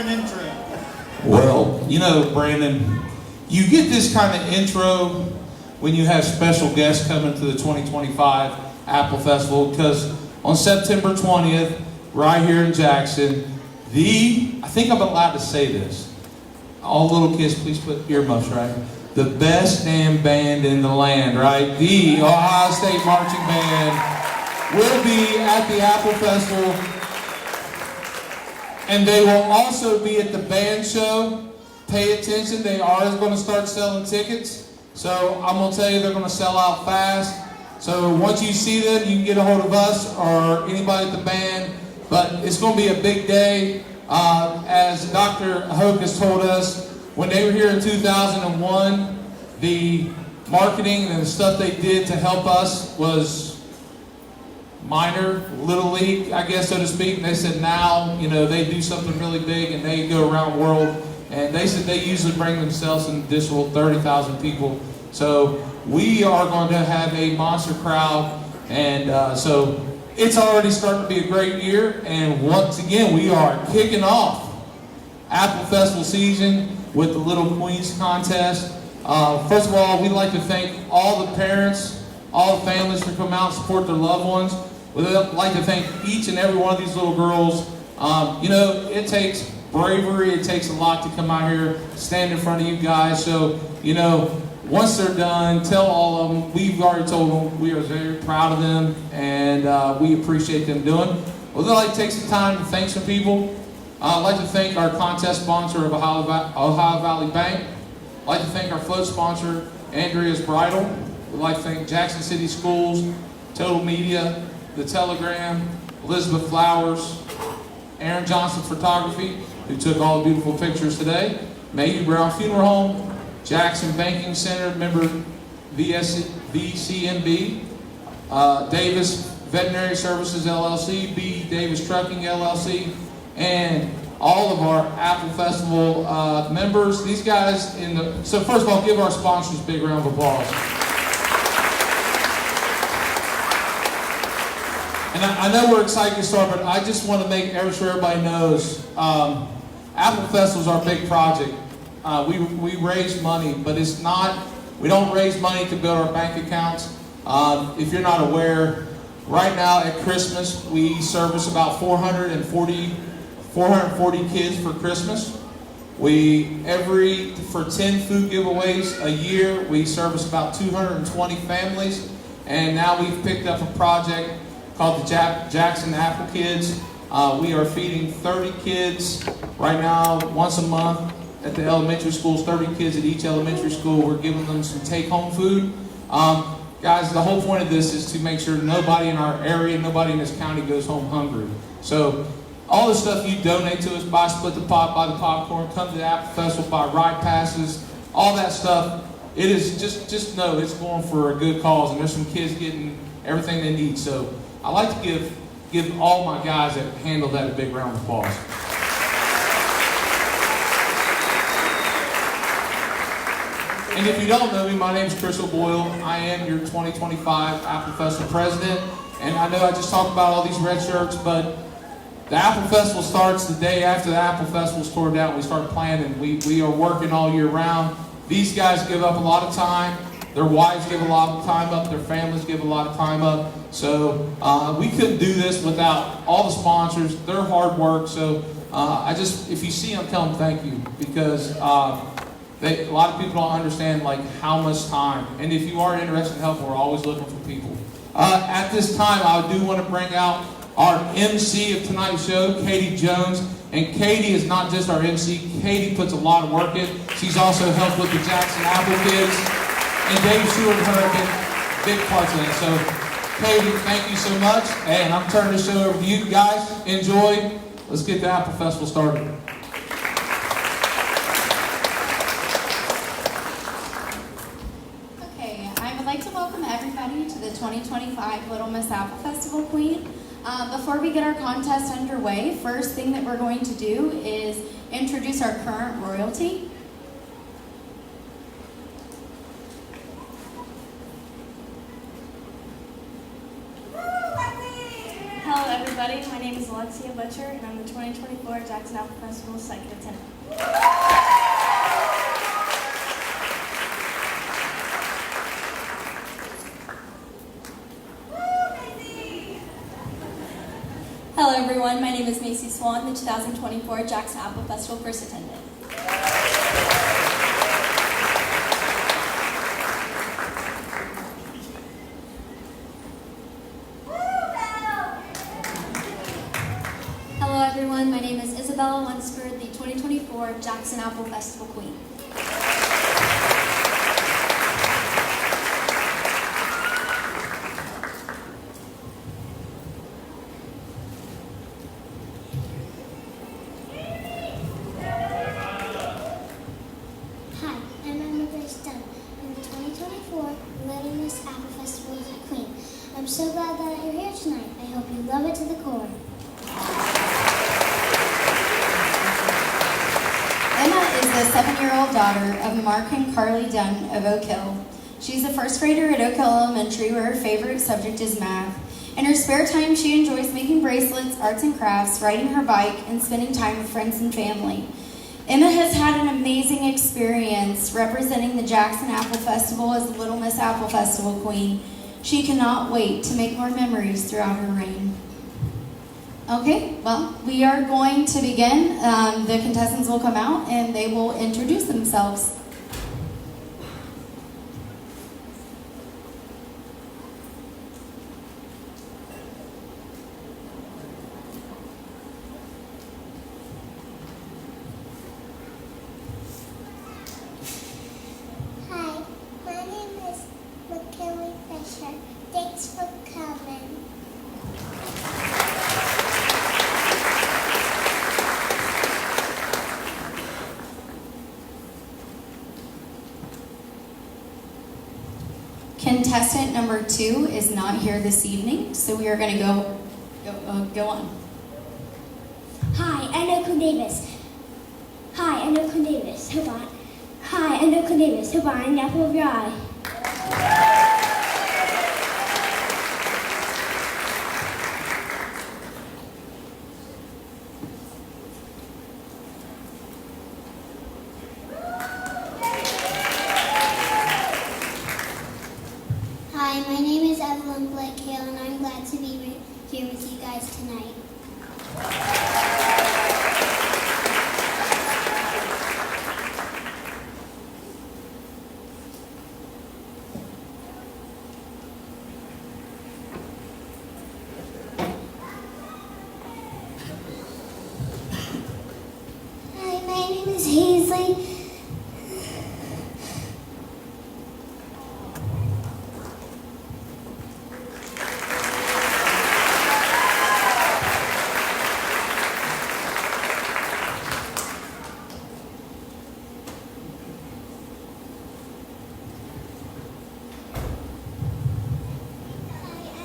an intro. Well, you know, Brandon, you get this kind of intro when you have special guests coming to the 2025 Apple Festival, because on September 20th, right here in Jackson, I think I'm allowed to say this. All little kids, please put earmuffs, right? The best damn band in the land, right? The Ohio State Marching Band will be at the Apple Festival. And they will also be at the band show. Pay attention, they are going to start selling tickets. So I'm going to tell you, they're going to sell out fast. So once you see them, you can get a hold of us or anybody at the band. But it's going to be a big day. As Dr. Hoke has told us, when they were here in 2001, the marketing and the stuff they did to help us was minor, little league, I guess, so to speak. And they said now, you know, they do something really big and they go around the world. And they said they usually bring themselves an additional 30,000 people. So we are going to have a monster crowd. And so it's already starting to be a great year. And once again, we are kicking off Apple Festival season with the Little Queens contest. First of all, we'd like to thank all the parents, all the families for coming out and support their loved ones. We'd like to thank each and every one of these little girls. You know, it takes bravery, it takes a lot to come out here, stand in front of you guys. So, you know, once they're done, tell all of them, we've already told them we are very proud of them and we appreciate them doing. We'd like to take some time to thank some people. I'd like to thank our contest sponsor of Ohio Valley Bank. I'd like to thank our float sponsor, Andrea's Bridal. We'd like to thank Jackson City Schools, Total Media, The Telegram, Elizabeth Flowers, Aaron Johnson Photography, who took all the beautiful pictures today, Maggie Brown Funeral Home, Jackson Banking Center, member VCMB, Davis Veterinary Services LLC, B. Davis Trucking LLC, and all of our Apple Festival members. These guys so first of all, give our sponsors a big round of applause. And I know we're excited to start, but I just want to make sure everybody knows Apple Festival is our big project. We raise money, but we don't raise money to build our bank accounts. If you're not aware, right now at Christmas, we service about 440 kids for Christmas. For 10 food giveaways a year, we service about 220 families. And now we've picked up a project called the Jackson Apple Kids. We are feeding 30 kids right now once a month at the elementary schools, 30 kids at each elementary school. We're giving them some take-home food. Guys, the whole point of this is to make sure nobody in our area, nobody in this county goes home hungry. So all the stuff you donate to us, buy Split the Pot, buy the popcorn, come to the Apple Festival, buy ride passes, all that stuff, it is just know it's going for a good cause, and there's some kids getting everything they need. So I like to give all my guys that handle that a big round of applause. And if you don't know me, my name is Chris O'Boyle. I am your 2025 Apple Festival president. And I know I just talked about all these red shirts, but the Apple Festival starts the day after the Apple Festival's torn down. We start planning. We are working all year round. These guys give up a lot of time. Their wives give a lot of time up. Their families give a lot of time up. So we couldn't do this without all the sponsors, their hard work. So if you see them, tell them thank you, because a lot of people don't understand like how much time. And if you are interested in helping, we're always looking for people. At this time, I do want to bring out our MC of tonight's show, Katie Jones. And Katie is not just our MC. Katie puts a lot of work in. She's also helped with the Jackson Apple Kids. And Dave Stewart and her have been big parts in it. So, Katie, thank you so much. And I'm turning the show over to you guys. Enjoy. Let's get the Apple Festival started. Okay, I would like to welcome everybody to the 2025 Little Miss Apple Festival Queen. Before we get our contest underway, first thing that we're going to do is introduce our current royalty. Hello everyone. everybody. My name is Alexia Butcher, and I'm the 2024 Jackson Apple Festival second attendant. Hello everyone, my name is Macy Swan, the 2024 Jackson Apple Festival first attendant. Hello everyone, my name is Isabella Lunsford, the 2024 Jackson Apple Festival Queen. Hi, I'm Emma Grace Dunn. I'm the 2024 Little Miss Apple Festival Queen. I'm so glad that you're here tonight. I hope you love it to the core. Emma is the 7-year-old daughter of Mark and Carly Dunn of Oak Hill. She's a first grader at Oak Hill Elementary where her favorite subject is math. In her spare time, she enjoys making bracelets, arts and crafts, riding her bike, and spending time with friends and family. Emma has had an amazing experience representing the Jackson Apple Festival as the Little Miss Apple Festival Queen. She cannot wait to make more memories throughout her reign. Okay, well, we are going to begin. The contestants will come out and they will introduce themselves. Hi, my name is McKinley Fisher. Thanks for coming. Contestant number 2 is not here this evening, so we are going to go on. Hi, I'm Oakland Davis. Hi, I'm Oakland Davis. Hold on. Hi, I'm Oakland Davis. Hold on, I'm the apple of your eye. Hi, my name is Evelyn Blake Hale, and I'm glad to be here with you guys tonight. Hi, my name is Hazley.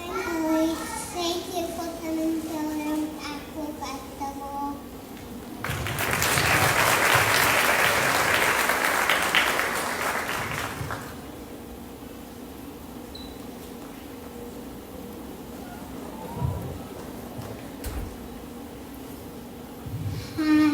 Hi, I'm Holly. Thank you for coming to the Apple Festival. Hi.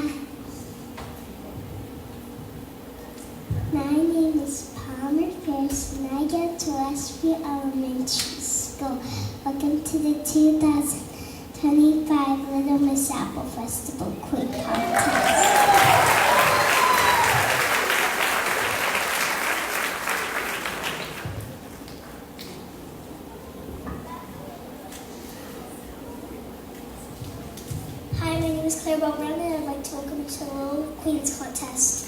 My name is Palmer Pierce and I go to Westview Elementary School. Welcome to the 2025 Little Miss Apple Festival Queen Contest. Hi, my name is Claire Brown and I'd like to welcome you to the Little Queens Contest.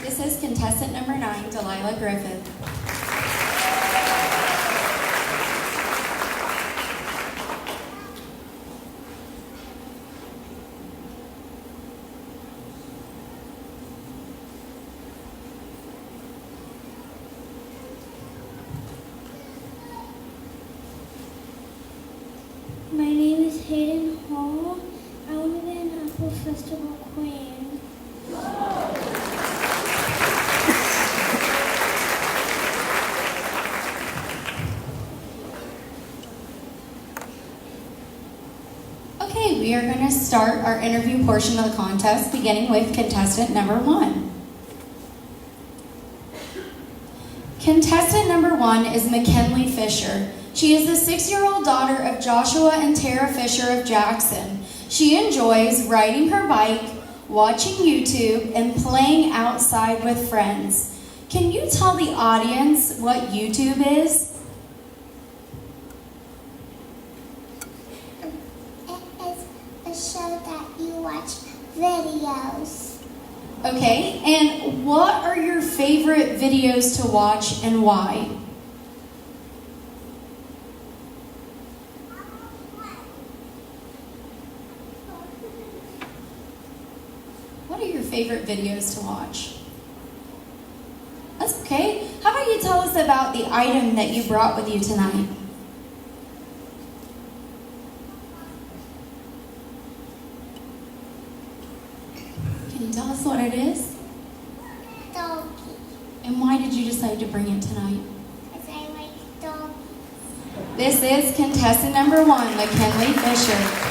This is contestant number 9, Delilah Griffith. Hayden Hall. I want to be an Apple Festival queen. Okay, we are going to start our interview portion of the contest, beginning with contestant number 1. Contestant number 1 is McKinley Fisher. She is the 6-year-old daughter of Joshua and Tara Fisher of Jackson. She enjoys riding her bike, watching YouTube, and playing outside with friends. Can you tell the audience what YouTube is? It's a show that you watch videos. Okay, and what are your favorite videos to watch and why? What are your favorite videos to watch? That's okay. How about you tell us about the item that you brought with you tonight? Can you tell us what it is? Doggy. And why did you decide to bring it tonight? Because I like doggies. This is contestant number 1, McKinley Fisher.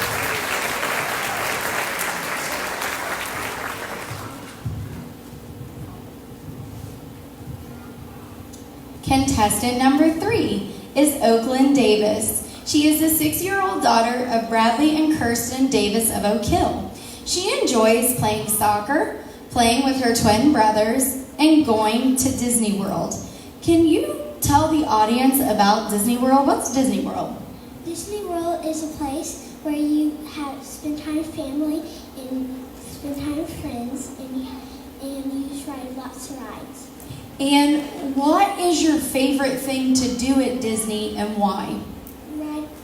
Contestant number 3 is Oakland Davis. She is the 6-year-old daughter of Bradley and Kirsten Davis of Oak Hill. She enjoys playing soccer, playing with her twin brothers, and going to Disney World. Can you tell the audience about Disney World? What's Disney World? Disney World is a place where you spend time with family and spend time with friends, and you just ride lots of rides. And what is your favorite thing to do at Disney and why?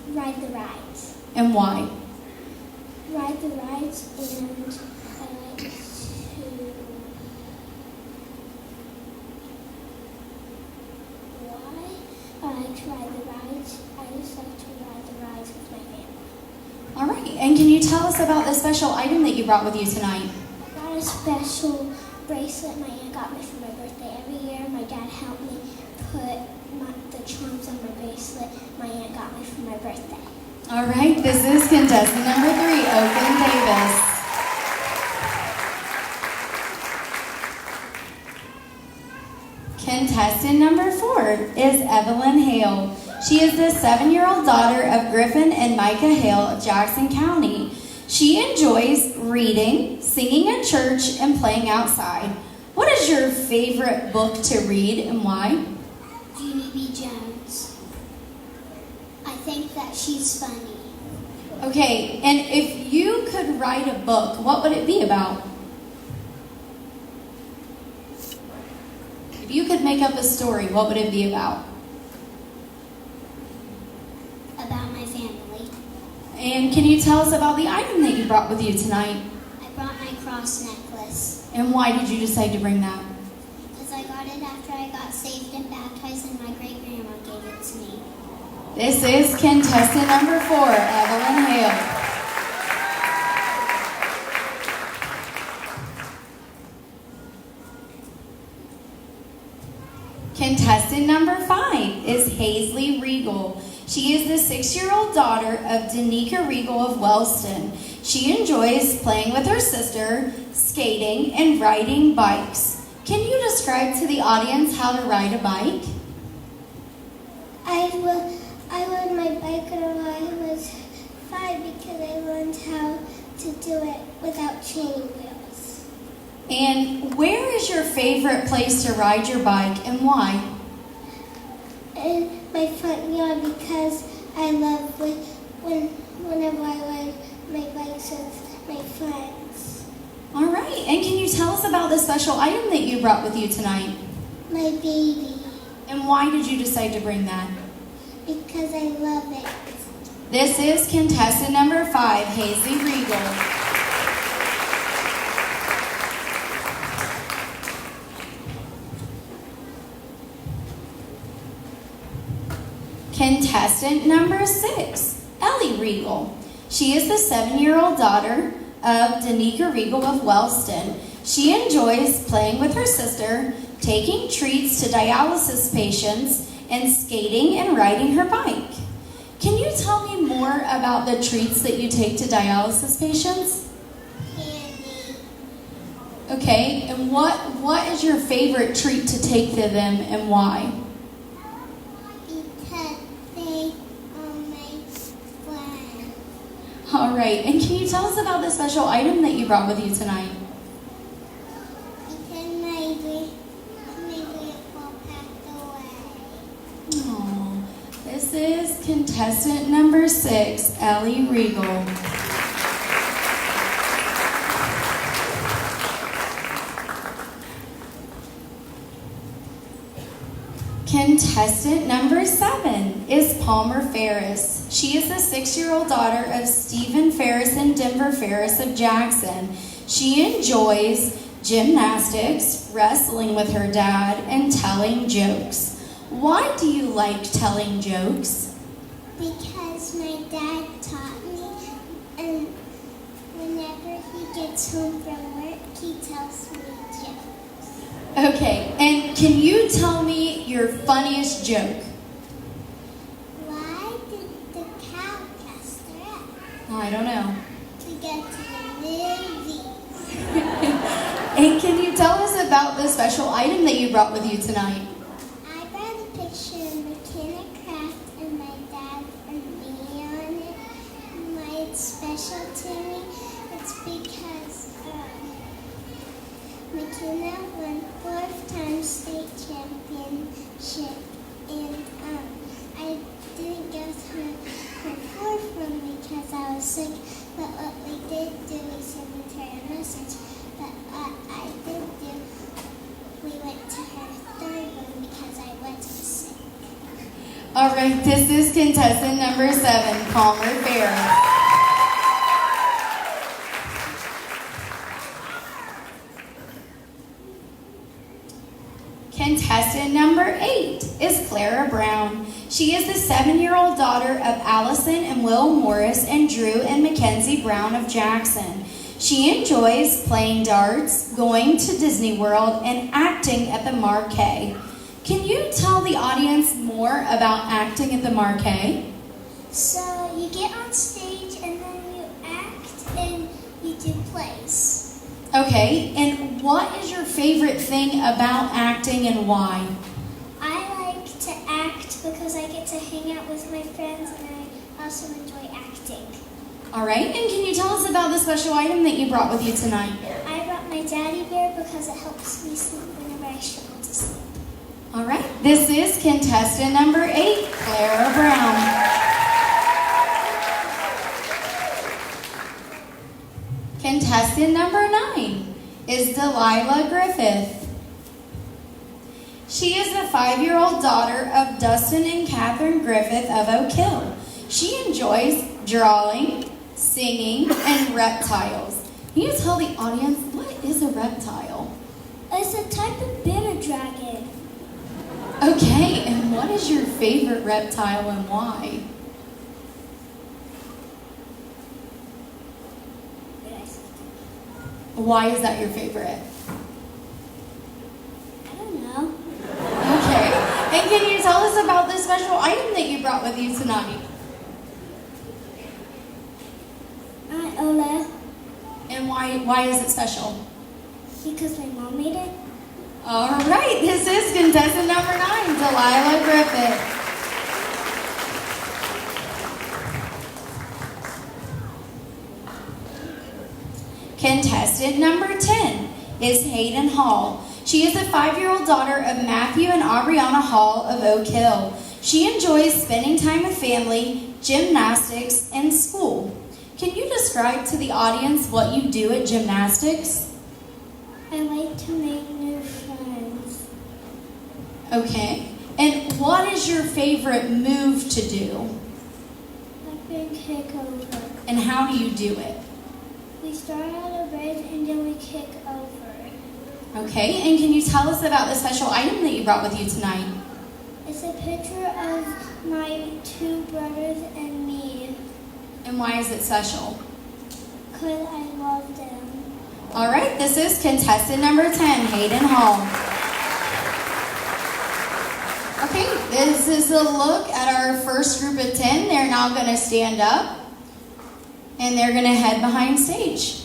Ride the rides. And why? Ride the rides, and I like to. Why? I like to ride the rides. I just like to ride the rides with my family. All right, and can you tell us about the special item that you brought with you tonight? I got a special bracelet my aunt got me for my birthday. Every year, my dad helped me put the charms on my bracelet my aunt got me for my birthday. All right, this is contestant number 3, Oakland Davis. Contestant number 4 is Evelyn Hale. She is the 7-year-old daughter of Griffin and Micah Hale of Jackson County. She enjoys reading, singing at church, and playing outside. What is your favorite book to read and why? Junie B. Jones. I think that she's funny. Okay, and if you could write a book, what would it be about? If you could make up a story, what would it be about? About my family. And can you tell us about the item that you brought with you tonight? I brought my cross necklace And why did you decide to bring that? because I got it after I got saved and baptized, and my great-grandma gave it to me. This is contestant number 4, Evelyn Hale. Contestant number 5 is Hazley Regal. She is the 6-year-old daughter of Danica Regal of Wellston. She enjoys playing with her sister, skating, and riding bikes. Can you describe to the audience how to ride a bike? I rode my bike when I was 5 because I learned how to do it without training wheels. And where is your favorite place to ride your bike and why? In my front yard because I love whenever I ride my bikes with my friends. All right, and can you tell us about the special item that you brought with you tonight? My baby, And why did you decide to bring that? because I love it. This is contestant number 5, Hazley Regal. Contestant number 6, Ellie Regal. She is the 7-year-old daughter of Danica Regal of Wellston. She enjoys playing with her sister, taking treats to dialysis patients, and skating and riding her bike. Can you tell me more about the treats that you take to dialysis patients? Candy. Okay, and what is your favorite treat to take to them and why? Because they are my friends. All right, and can you tell us about the special item that you brought with you tonight? Because my grandpa passed away. Oh, this is contestant number 6, Ellie Regal. Contestant number 7 is Palmer Ferris. She is the 6-year-old daughter of Stephen Ferris and Denver Ferris of Jackson. She enjoys gymnastics, wrestling with her dad, and telling jokes. Why do you like telling jokes? Because my dad taught me, and whenever he gets home from work, he tells me jokes. Okay, and can you tell me your funniest joke? Why did the cow pasture up? I don't know. To get to the movie. And can you tell us about the special item that you brought with you tonight? I brought a picture of McKenna Craft and my dad and me on it. Why it's special to me? It's because McKenna won 4th-time state championship, and I didn't get her 4th one because I was sick. But what we did do, we sent her a message. But I did do. We went to her 3rd one because I wasn't sick. All right, this is contestant number 7, Palmer Ferris. Contestant number 8 is Clara Brown. She is the 7-year-old daughter of Allison and Will Morris and Drew and Mackenzie Brown of Jackson. She enjoys playing darts, going to Disney World, and acting at the Marquee. Can you tell the audience more about acting at the Marquee? So you get on stage and then you act and you do plays. Okay, and what is your favorite thing about acting and why? I like to act because I get to hang out with my friends, and I also enjoy acting. All right, and can you tell us about the special item that you brought with you tonight? I brought my daddy bear because it helps me sleep whenever I struggle to sleep. All right, this is contestant number 8, Clara Brown. Contestant number 9 is Delilah Griffith. She is the 5-year-old daughter of Dustin and Catherine Griffith of Oak Hill. She enjoys drawing, singing, and reptiles. Can you tell the audience what is a reptile? It's a type of bitter dragon. Okay, and what is your favorite reptile and why? Why is that your favorite? I don't know. Okay, and can you tell us about the special item that you brought with you tonight? Ola, And why is it special? because my mom made it. All right, this is contestant number 9, Delilah Griffith. Contestant number 10 is Hayden Hall. She is a 5-year-old daughter of Matthew and Aubriana Hall of Oak Hill. She enjoys spending time with family, gymnastics, and school. Can you describe to the audience what you do at gymnastics? I like to make new friends. Okay. And what is your favorite move to do? I can kick over. And how do you do it? We start out a bridge and then we kick over. Okay. And can you tell us about the special item that you brought with you tonight? It's a picture of my 2 brothers and me. And why is it special? Because I love them. All right, this is contestant number 10, Hayden Hall. Okay, this is a look at our first group of 10. They're now going to stand up and they're going to head behind stage.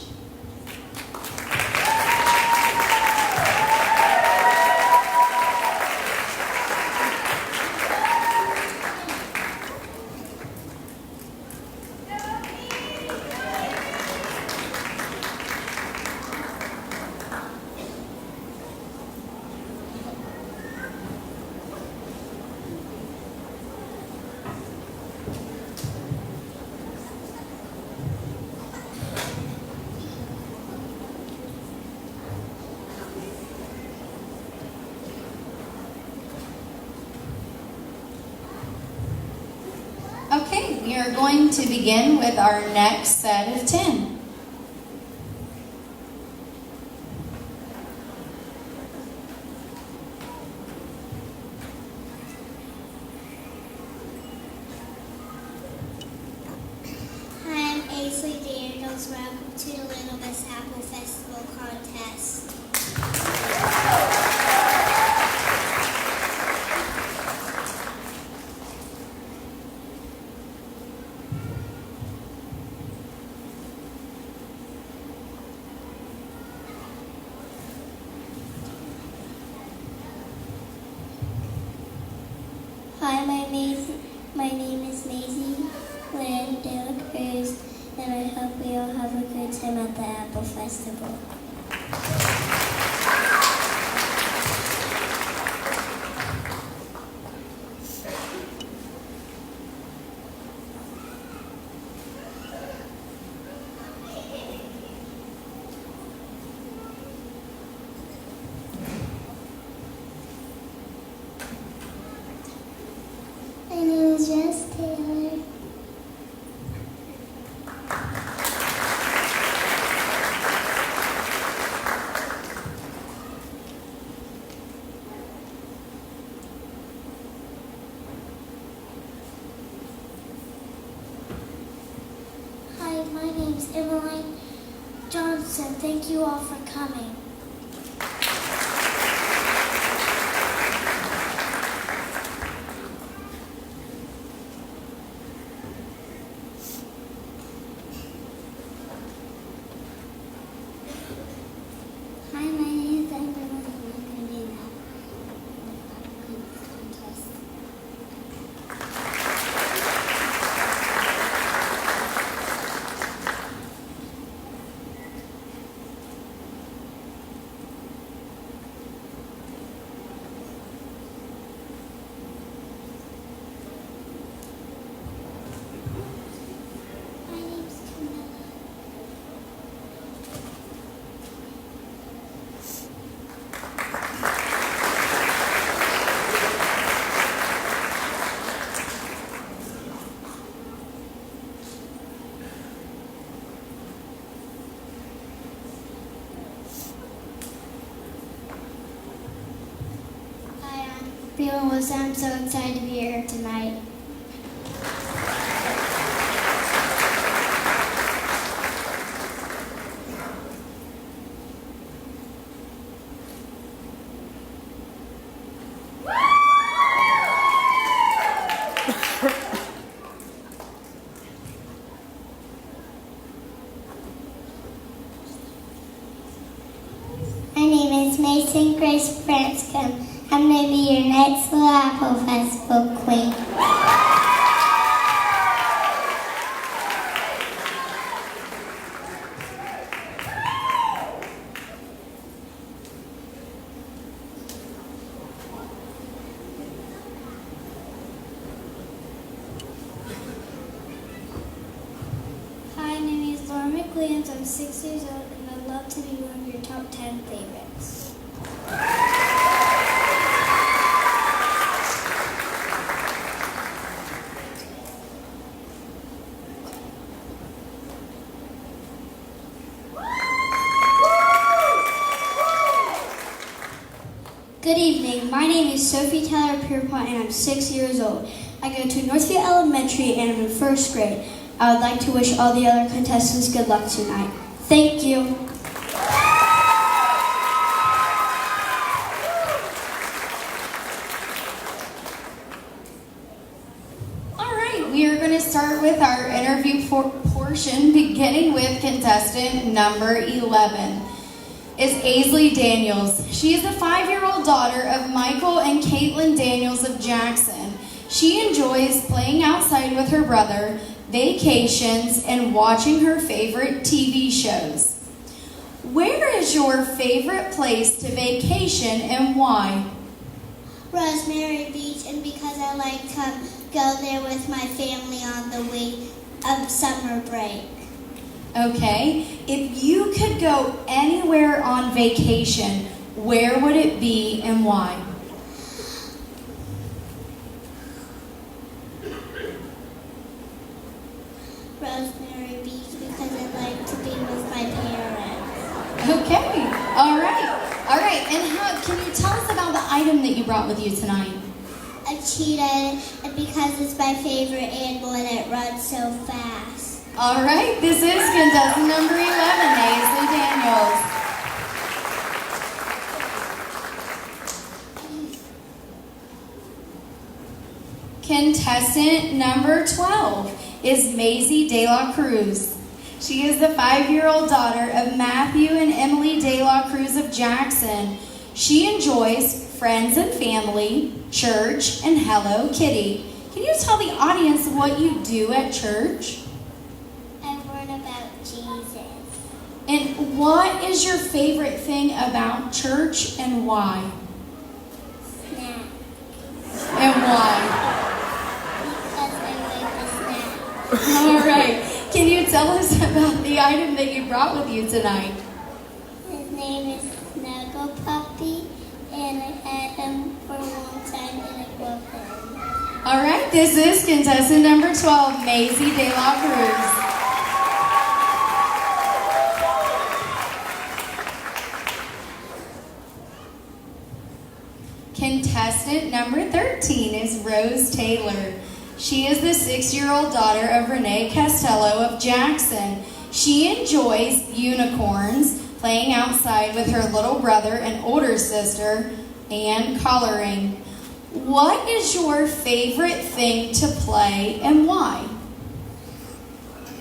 Okay, we are going to begin with our next set of 10. Hi, I'm Aisley Daniels. Welcome to the Little Miss Apple Festival contest. Hi, my name is Maisie Lynn Dale Cruz, and I hope we all have a good time at the Apple Festival. My name is Jess Taylor. Hi, my name's Emmeline Johnson. Thank you all for coming. Hi, my name is Emily. I'm going to do that contest. My name's Camilla. Hi, I'm feeling Wilson. I'm so excited to be here tonight. My name is Mason Grace Branscombe. I'm going to be your next Little Apple Festival queen. Hi, my name is Laura McWilliams. I'm 6 years old and I'd love to be one of your top 10 favorites. Good evening. My name is Sophie Taylor Pierpont and I'm 6 years old. I go to Northview Elementary and I'm in first grade. I would like to wish all the other contestants good luck tonight. Thank you. All right, we are going to start with our interview portion, beginning with contestant number 11. Is Aisley Daniels. She is the 5-year-old daughter of Michael and Caitlin Daniels of Jackson. She enjoys playing outside with her brother, vacations, and watching her favorite TV shows. Where is your favorite place to vacation and why? Rosemary Beach, and because I like to go there with my family on the week of summer break. Okay, if you could go anywhere on vacation, where would it be and why? Rosemary Beach, because I like to be with my parents. Okay, all right, and how, can you tell us about the item that you brought with you tonight? A cheetah, and because it's my favorite animal and it runs so fast. All right, this is contestant number 11, Aisley Daniels. Contestant number 12 is Maisie De La Cruz. She is the 5-year-old daughter of Matthew and Emily De La Cruz of Jackson. She enjoys friends and family, church, and Hello Kitty. Can you tell the audience what you do at church? I learn about Jesus. And what is your favorite thing about church and why? Snack. And why? Because I like a snack. All right. Can you tell us about the item that you brought with you tonight? His name is Snuggle Puppy, and I had him for a long time and I love him. All right. This is contestant number 12, Maisie De La Cruz. Contestant number 13 is Rose Taylor. She is the 6-year-old daughter of Renee Castello of Jackson. She enjoys unicorns, playing outside with her little brother and older sister, and coloring. What is your favorite thing to play and why?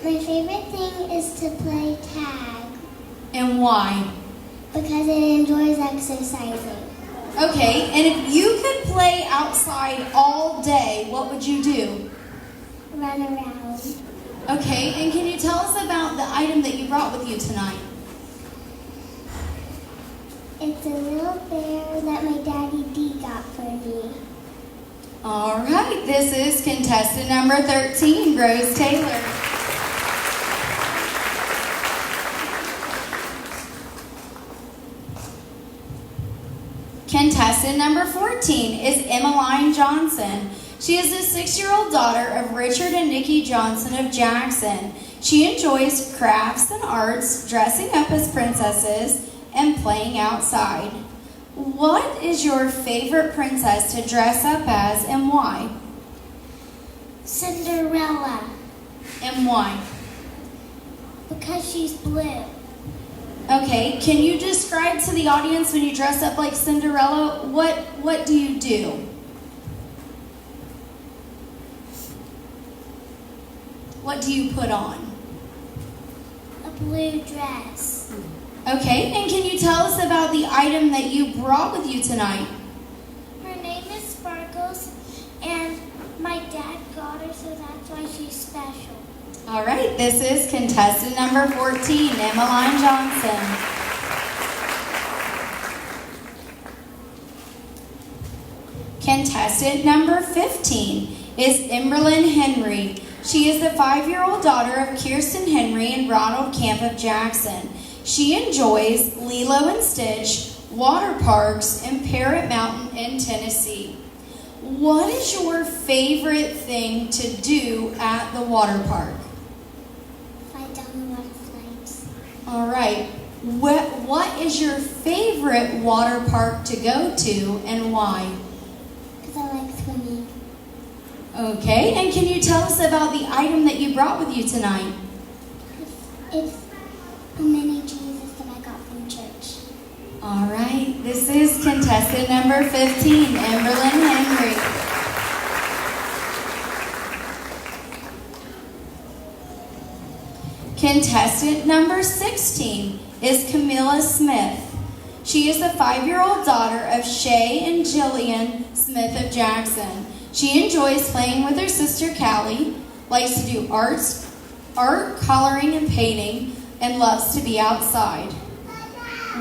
My favorite thing is to play tag And why? because it enjoys exercising. Okay, and if you could play outside all day, what would you do? Run around. Okay, and can you tell us about the item that you brought with you tonight? It's a little bear that my daddy D got for me. All right, this is contestant number 13, Rose Taylor. Contestant number 14 is Emmeline Johnson. She is the 6-year-old daughter of Richard and Nikki Johnson of Jackson. She enjoys crafts and arts, dressing up as princesses, and playing outside. What is your favorite princess to dress up as and why? Cinderella, And why? because she's blue. Okay, can you describe to the audience when you dress up like Cinderella, what do you do? What do you put on? A blue dress. Okay, and can you tell us about the item that you brought with you tonight? Her name is Sparkles, and my dad got her, so that's why she's special. All right, this is contestant number 14, Emmeline Johnson. Contestant number 15 is Emberlyn Henry. She is the 5-year-old daughter of Kirsten Henry and Ronald Camp of Jackson. She enjoys Lilo and Stitch, water parks, and Parrot Mountain in Tennessee. What is your favorite thing to do at the water park? Slide down the water slides. All right. What is your favorite water park to go to and why? Because I like swimming. Okay, and can you tell us about the item that you brought with you tonight? It's a mini Jesus that I got from church. All right, this is contestant number 15, Amberlyn Henry. Contestant number 16 is Camilla Smith. She is the 5-year-old daughter of Shay and Jillian Smith of Jackson. She enjoys playing with her sister Callie, likes to do art, coloring, and painting, and loves to be outside.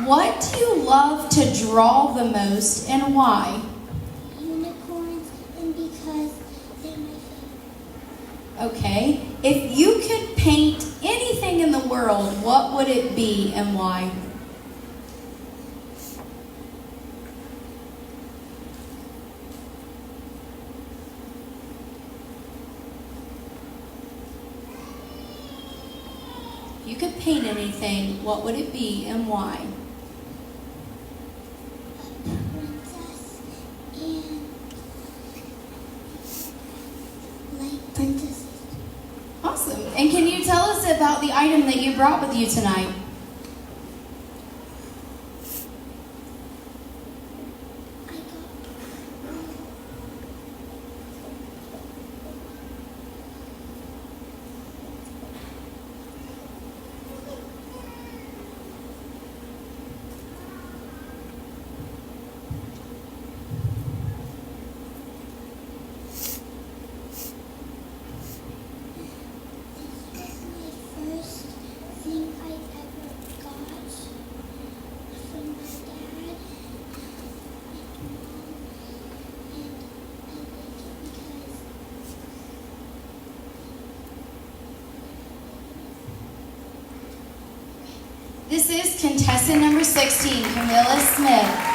What do you love to draw the most and why? Unicorns, and because they're my favorite. Okay, if you could paint anything in the world, what would it be and why? If you could paint anything, what would it be and why? A princess and like princesses. Awesome. And can you tell us about the item that you brought with you tonight? I got This was my first thing I ever got from my dad and mom, and I like it because This is contestant number 16, Camilla Smith.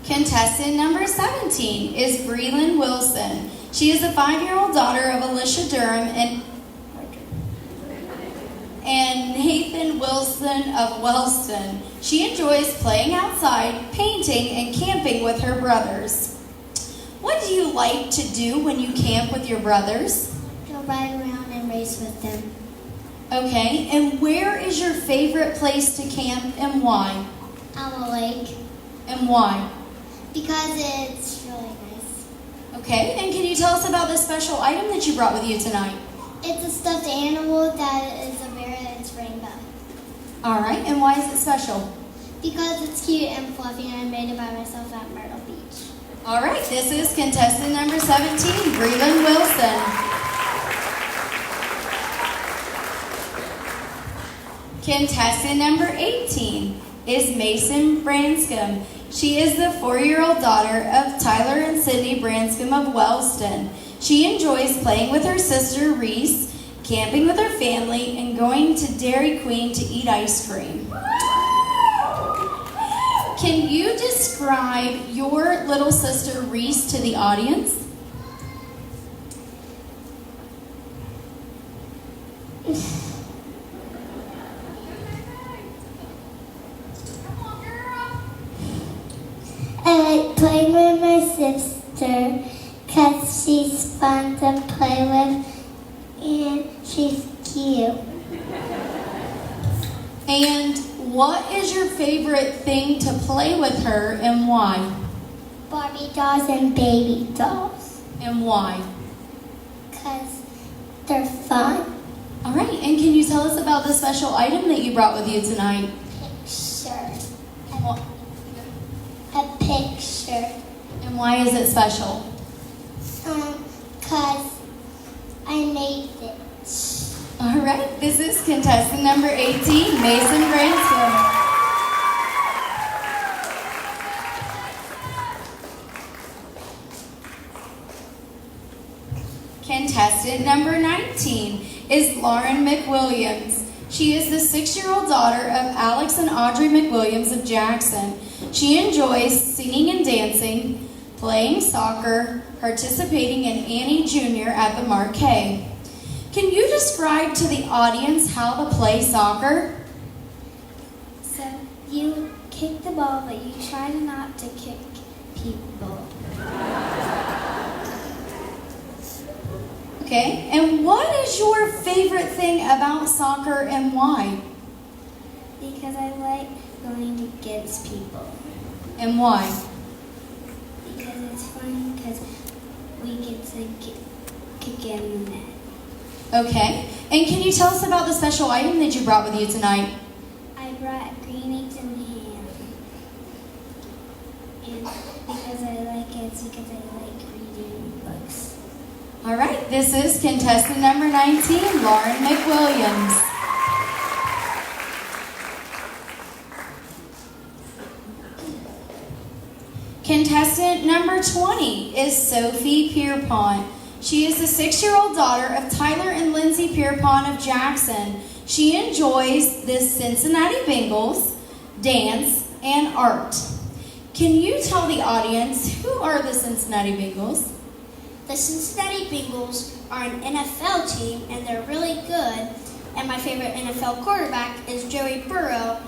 Contestant number 17 is Breland Wilson. She is the 5-year-old daughter of Alicia Durham and Nathan Wilson of Wellston. She enjoys playing outside, painting, and camping with her brothers. What do you like to do when you camp with your brothers? go ride around and race with them. Okay, and where is your favorite place to camp and why? Owl Lake And why? because it's really nice. Okay, and can you tell us about the special item that you brought with you tonight? It's a stuffed animal that is a bear and it's rainbow. All right, and why is it special? Because it's cute and fluffy and I made it by myself at Myrtle Beach. All right, this is contestant number 17, Breland Wilson. Contestant number 18 is Mason Branscombe. She is the 4-year-old daughter of Tyler and Sydney Branscombe of Wellston. She enjoys playing with her sister Reese, camping with her family, and going to Dairy Queen to eat ice cream. Can you describe your little sister Reese to the audience? I like playing with my sister because she's fun to play with and she's cute. And what is your favorite thing to play with her and why? Barbie dolls and baby dolls And why? because they're fun. All right, and can you tell us about the special item that you brought with you tonight? Picture. And wh- A picture. And why is it special? Because I made it. All right, this is contestant number 18, Mason Branscombe. Contestant number 19 is Lauren McWilliams. She is the 6-year-old daughter of Alex and Audrey McWilliams of Jackson. She enjoys singing and dancing, playing soccer, participating in Annie Jr. at the Marquee. Can you describe to the audience how to play soccer? So you kick the ball, but you try not to kick people. Okay, and what is your favorite thing about soccer and why? Because I like going against people. And why? Because it's fun because we get to kick in the net. Okay, and can you tell us about the special item that you brought with you tonight? I brought green eggs and ham. And because I like it, it's because I like reading books. All right, this is contestant number 19, Lauren McWilliams. Contestant number 20 is Sophie Pierpont. She is the 6-year-old daughter of Tyler and Lindsay Pierpont of Jackson. She enjoys the Cincinnati Bengals, dance, and art. Can you tell the audience who are the Cincinnati Bengals? The Cincinnati Bengals are an NFL team, and they're really good. And my favorite NFL quarterback is Joey Burrow.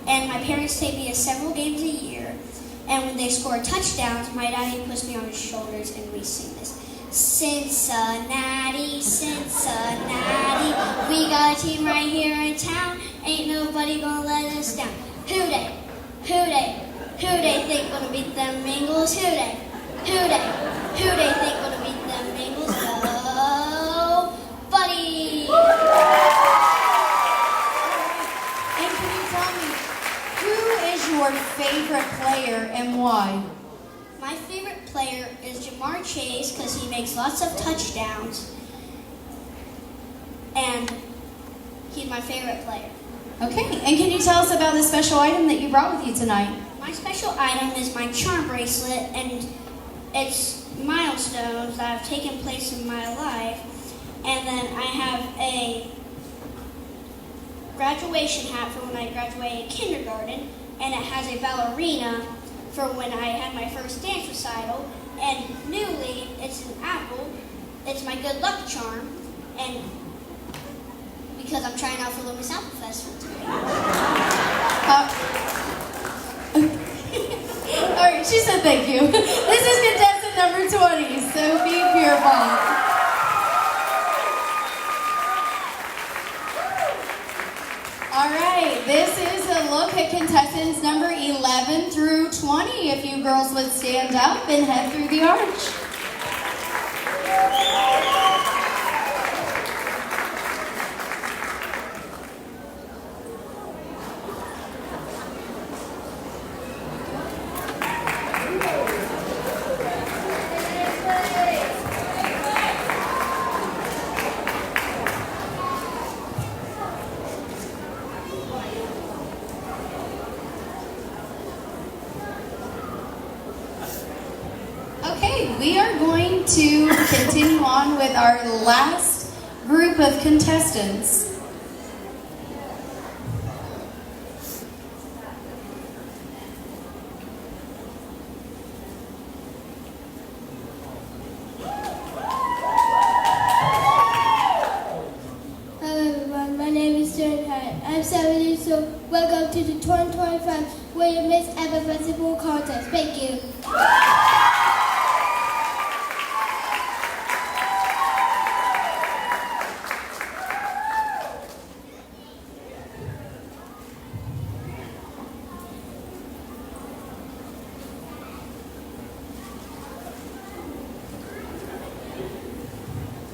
And my parents take me to several games a year. And when they score touchdowns, my daddy puts me on his shoulders, and we sing this. Cincinnati, Cincinnati, we got a team right here in town. Ain't nobody gonna let us down. Who they think gonna beat them Bengals? Who they think gonna beat them Bengals? Go, buddy! And can you tell me, who is your favorite player and why? My favorite player is Jamar Chase because he makes lots of touchdowns, and he's my favorite player. Okay, and can you tell us about the special item that you brought with you tonight? My special item is my charm bracelet, and it's milestones that have taken place in my life. And then I have a graduation hat for when I graduated kindergarten, and it has a ballerina for when I had my first dance recital. And newly, it's an apple. It's my good luck charm, and because I'm trying out for Little Miss Apple Festival today. All right, she said thank you. This is contestant number 20, Sophie Pierpont. All right, this is a look at contestants number 11 through 20. If you girls would stand up and head through the arch. Okay, we are going to continue on with our last group of contestants. Hello everyone, my name is Stuart Hyatt. I'm 7 years old. Welcome to the 2025 William Miss Apple Festival contest. Thank you.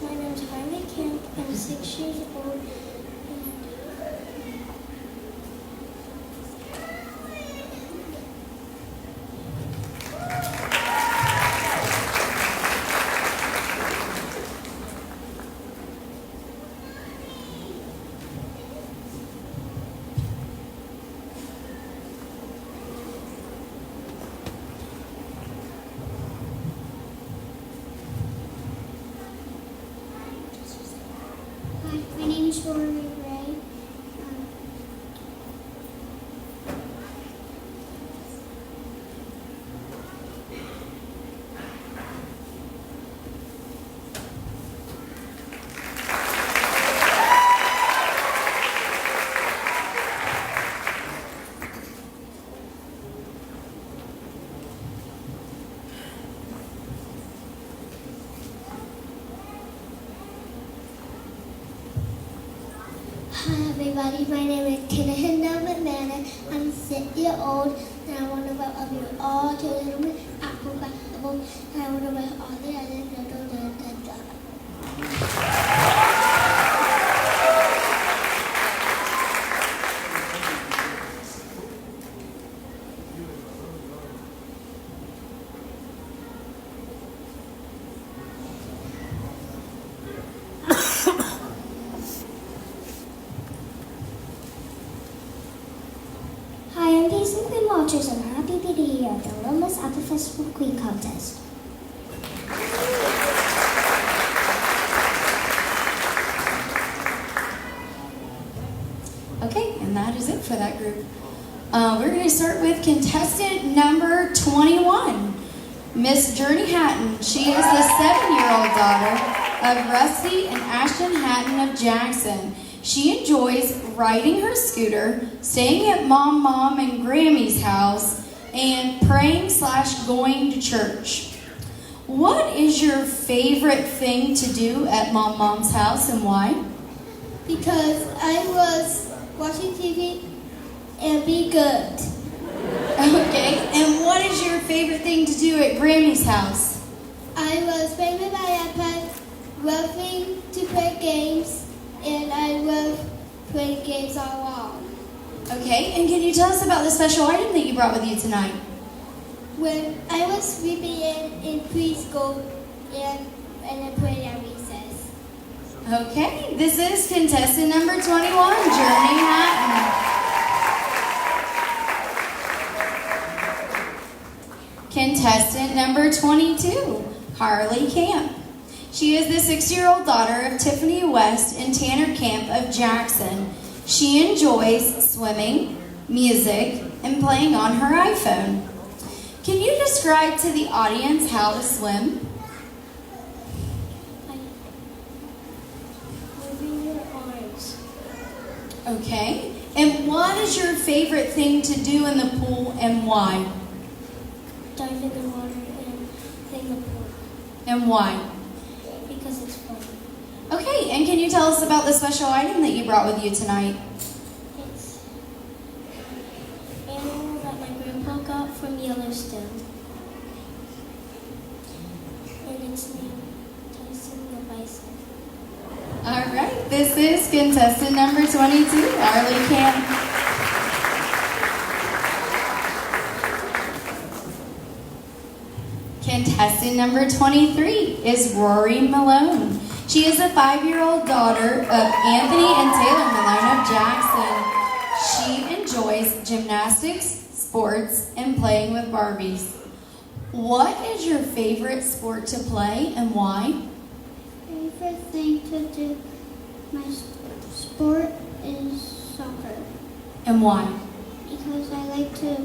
My name is Harley Kemp. I'm 6 years old. Hi, my name is Lauren everybody. My name is Kinahenda McManus. I'm 6 years old, and I want to welcome you all to the Little Miss Apple Festival. And I want to welcome all the others. Hi, I'm Paisley Queen Walters. I'm happy to be here at the Little Miss Apple Festival Queen Contest. Okay, and that is it for that group. We're going to start with contestant number 21, Miss Journey Hatton. She is the 7-year-old daughter of Rusty and Ashton Hatton of Jackson. She enjoys riding her scooter, staying at Mom, and Grammy's house, and praying/going to church. What is your favorite thing to do at Mom's house and why? Because I was watching TV and be good. Okay, and what is your favorite thing to do at Grammy's house? I was playing with my iPad, loving to play games, and I love playing games all along. Okay, and can you tell us about the special item that you brought with you tonight? When I was sleeping in preschool and I played at recess. Okay, this is contestant number 21, Journey Hatton. Contestant number 22, Harley Camp. She is the 6-year-old daughter of Tiffany West and Tanner Camp of Jackson. She enjoys swimming, music, and playing on her iPhone. Can you describe to the audience how to swim? Moving your arms. Okay, and what is your favorite thing to do in the pool and why? Dive in the water and sing the pool. And why? Because it's fun. Okay, and can you tell us about the special item that you brought with you tonight? It's animal that my grandpa got from Yellowstone. And it's named Tyson the Bison. All right, this is contestant number 22, Harley Camp. Contestant number 23 is Rory Malone. She is a 5-year-old daughter of Anthony and Taylor Malone of Jackson. She enjoys gymnastics, sports, and playing with Barbies. What is your favorite sport to play and why? Favorite thing to do my sport is soccer. And why? Because I like to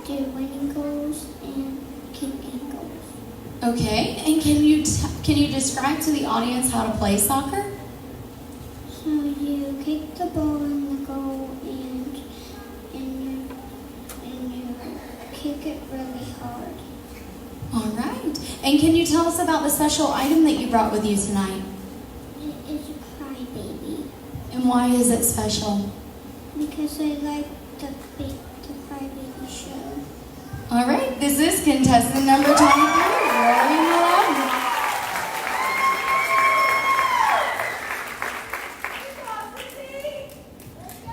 do winning goals and kicking goals. Okay, and can you describe to the audience how to play soccer? So you kick the ball in the goal and you kick it really hard. All right, and can you tell us about the special item that you brought with you tonight? It is a crybaby And why is it special? because I like the crybaby show. All right, this is contestant number 23, Rory Malone.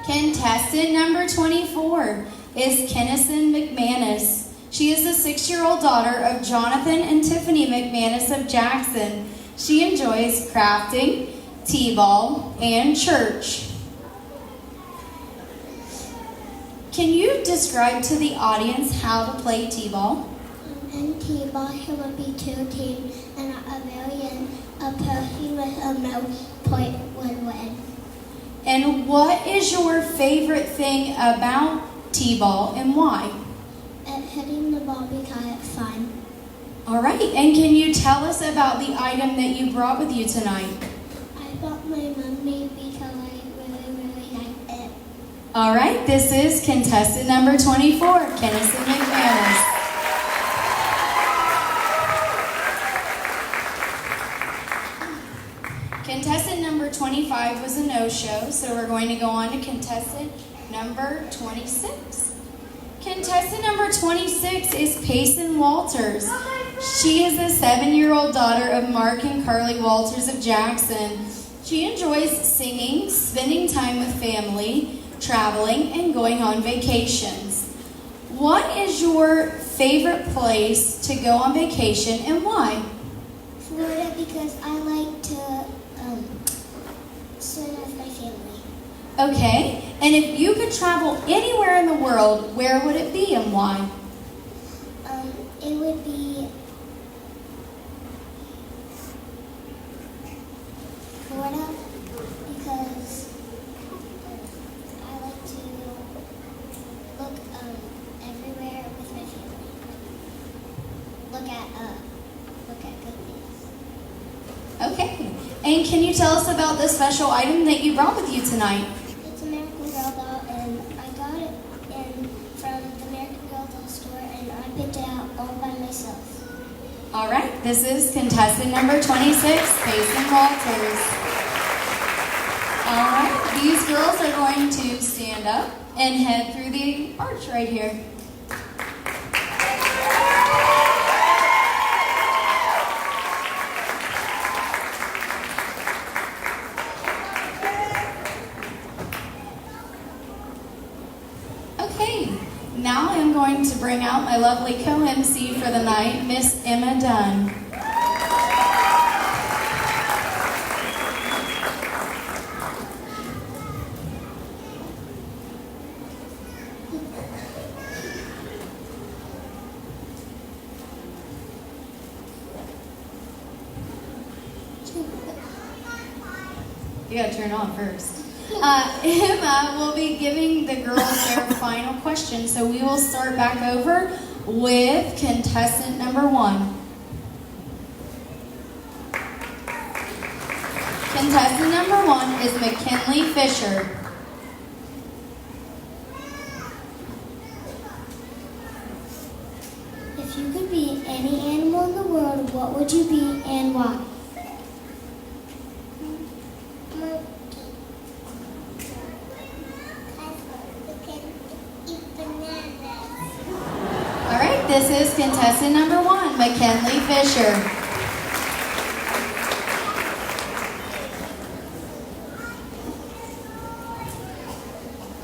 Contestant number 24 is Kennison McManus. She is the 6-year-old daughter of Jonathan and Tiffany McManus of Jackson. She enjoys crafting, t-ball, and church. Can you describe to the audience how to play t-ball? In t-ball, it would be 2 teams, and a pavilion, a person with a no point would win. And what is your favorite thing about t-ball and why? Hitting the ball because it's fun. All right, and can you tell us about the item that you brought with you tonight? I bought my mummy because I really like it. All right, this is contestant number 24, Kennison McManus. Contestant number 25 25 was a no-show, so we're going to go on to contestant number 26. Contestant number 26 is Payson Walters. She is the 7-year-old daughter of Mark and Carly Walters of Jackson. She enjoys singing, spending time with family, traveling, and going on vacations. What is your favorite place to go on vacation and why? Florida, because I like to swim with my family. Okay, and if you could travel anywhere in the world, where would it be and why? It would be Florida, because I like to look everywhere with my family. Look at good things. Okay, and can you tell us about the special item that you brought with you tonight? It's a American Girl doll, and I got it from the American Girl doll store, and I picked it out all by myself. All right, this is contestant number 26, Payson Walters. All right, these girls are going to stand up and head through the arch right here. Okay, now I'm going to bring out my lovely co-MC for the night, Miss Emma Dunn. You gotta turn on first. Emma will be giving the girls their final question, so we will start back over with contestant number 1. Contestant number 1 is McKinley Fisher. If you could be any animal in the world, what would you be and why? All right, this is contestant number 1, McKinley Fisher.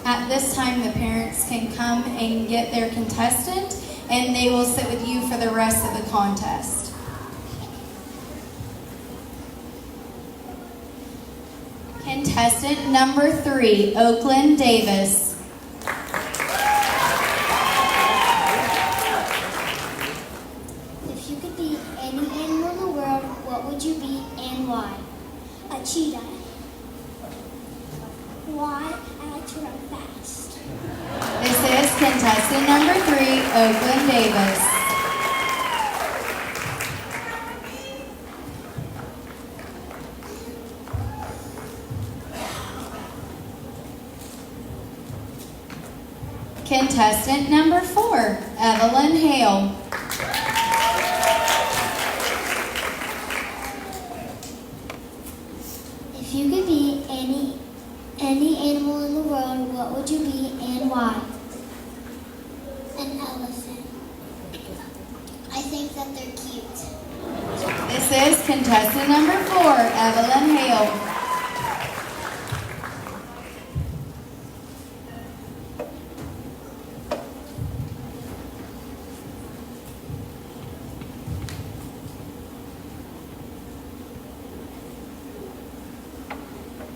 At this time, the parents can come and get their contestant, and they will sit with you for the rest of the contest. Contestant number 3, Oakland Davis. If you could be any animal in the world, what would you be and why? A cheetah. Why? I like to run fast. This is contestant number 3, Oakland Davis. Contestant number 4, Evelyn Hale. If you could be any animal in the world, what would you be and why? An elephant. I think that they're cute. This is contestant number 4, Evelyn Hale.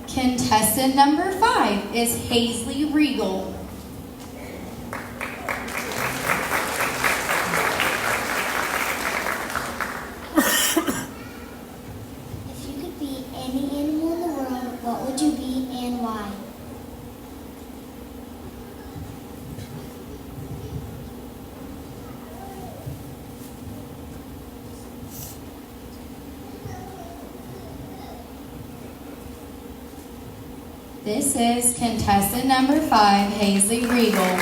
Contestant number 5 is Hazley Regal. If you could be any animal in the world, what would you be and why? This is contestant number 5, Hazley Regal.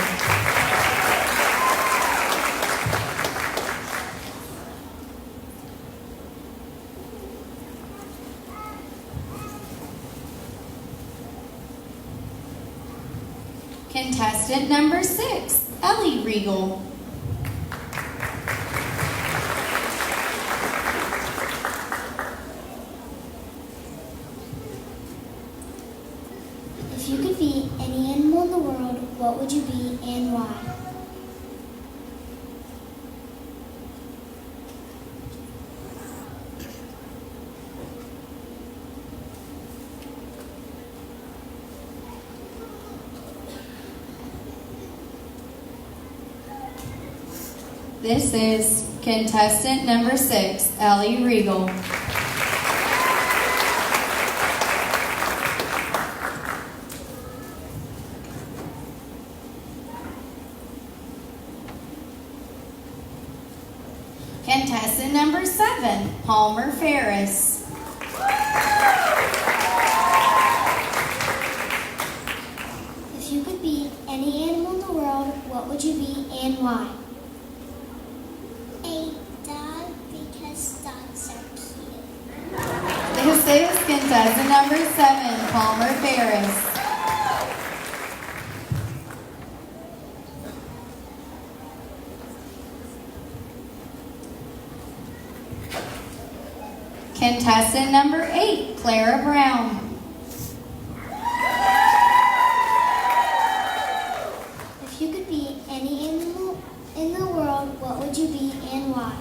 Contestant number 6, Ellie Regal. If you could be any animal in the world, what would you be and why? This is contestant number 6, Ellie Regal. Contestant number 7, Palmer Ferris. If you could be any animal in the world, what would you be and why? A dog because dogs are cute. This is contestant number 7, Palmer Ferris. Contestant number 8, Clara Brown. If you could be any animal in the world, what would you be and why?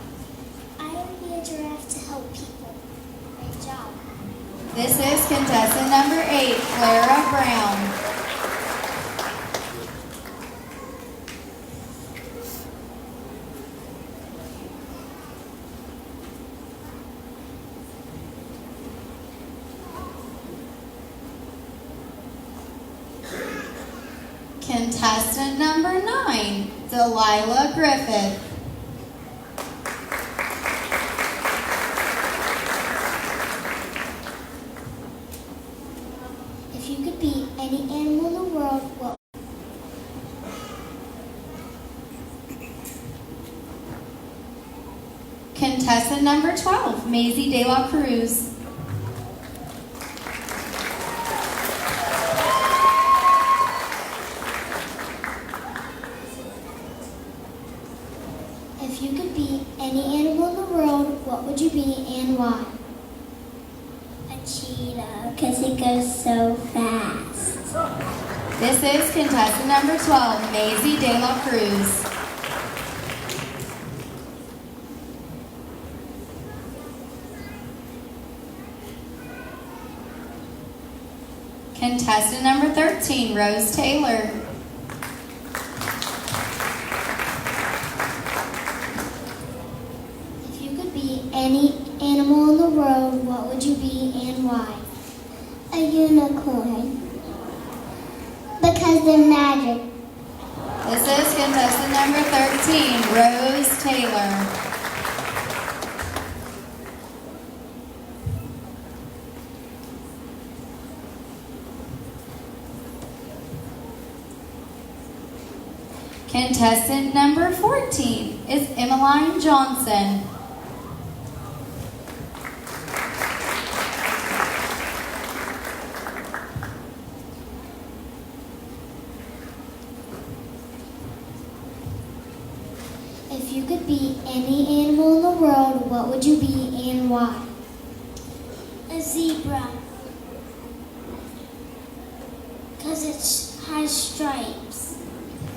I would be a giraffe to help people. Great job. This is contestant number 8, Clara Brown. Contestant number 9, Delilah Griffith. If you could be any animal in the world, what? Contestant number 12, Maisie De La Cruz. If you could be any animal in the world, what would you be and why? A cheetah because it goes so fast. This is contestant number 12, Maisie De La Cruz. Contestant number 13, Rose Taylor. If you could be any animal in the world, what would you be and why? A unicorn. Because they're magic. This is contestant number 13, Rose Taylor. Contestant number 14 is Emmeline Johnson. If you could be any animal in the world, what would you be and why? A zebra. Because it has stripes.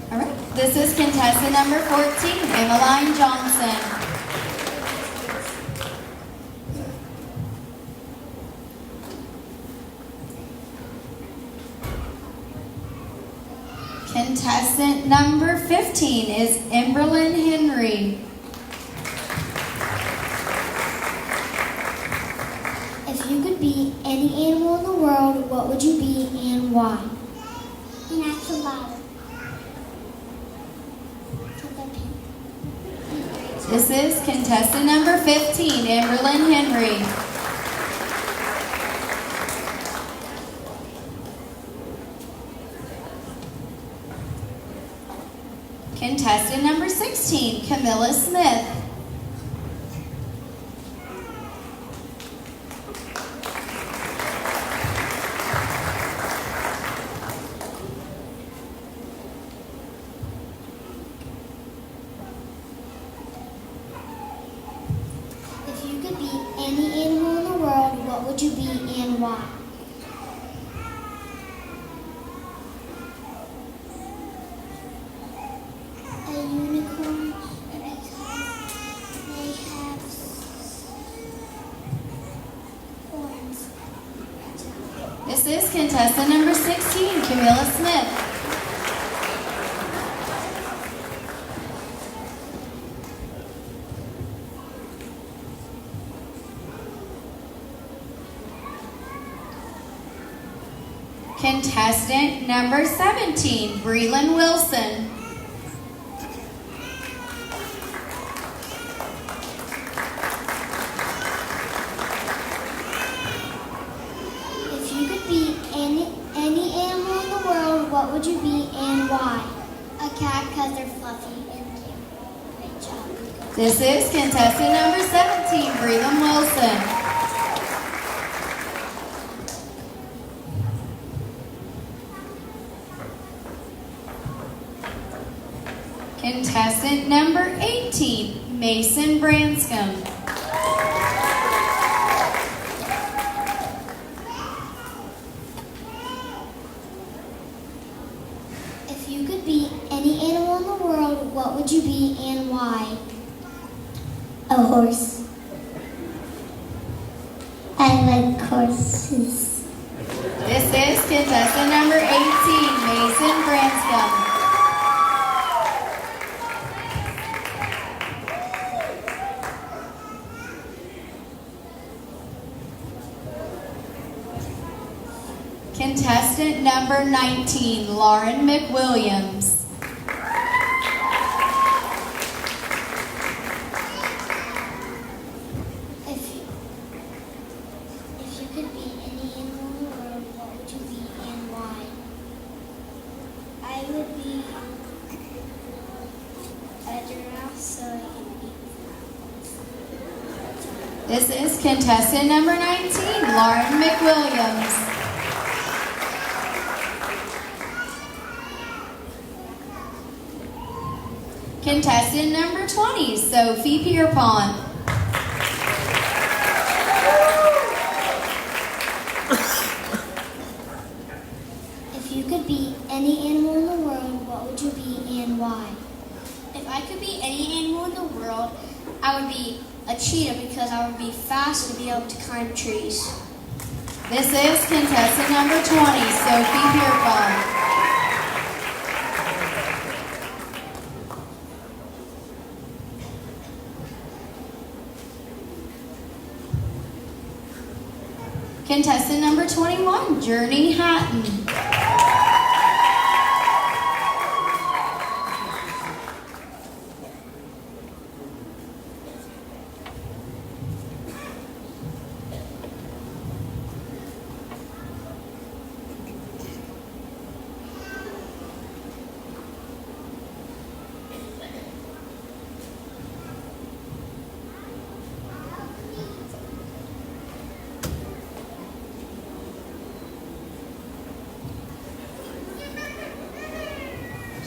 All right, this is contestant number 14, Emmeline Johnson. Contestant number 15 is Emberlyn Henry. If you could be any animal in the world, what would you be and why? An axolotl. This is contestant number 15, Emberlyn Henry. Contestant number 16, Camilla Smith. would you be and why? A unicorn because they have horns. This is contestant number 16, Camilla Smith. Contestant number 17, Breland Wilson. If you could be any animal in the world, what would you be and why? A cat because they're fluffy and cute. Great job. This is contestant number 17, Breland Wilson. Contestant number 18, Mason Branscombe. If you could be any animal in the world, what would you be and why? A horse. I like horses. This is contestant number 18, Mason Branscombe. Contestant number 19, Lauren McWilliams. If you could be any animal in the world, what would you be and why? I would be a giraffe so I can eat. This is contestant number 19, Lauren McWilliams. Contestant number 20, Sophie Pierpont. If you could be any animal in the world, what would you be and why? If I could be any animal in the world, I would be a cheetah because I would be fast and be able to climb trees. This is contestant number 20, Sophie Pierpont. Contestant number 21, Journey Hatton.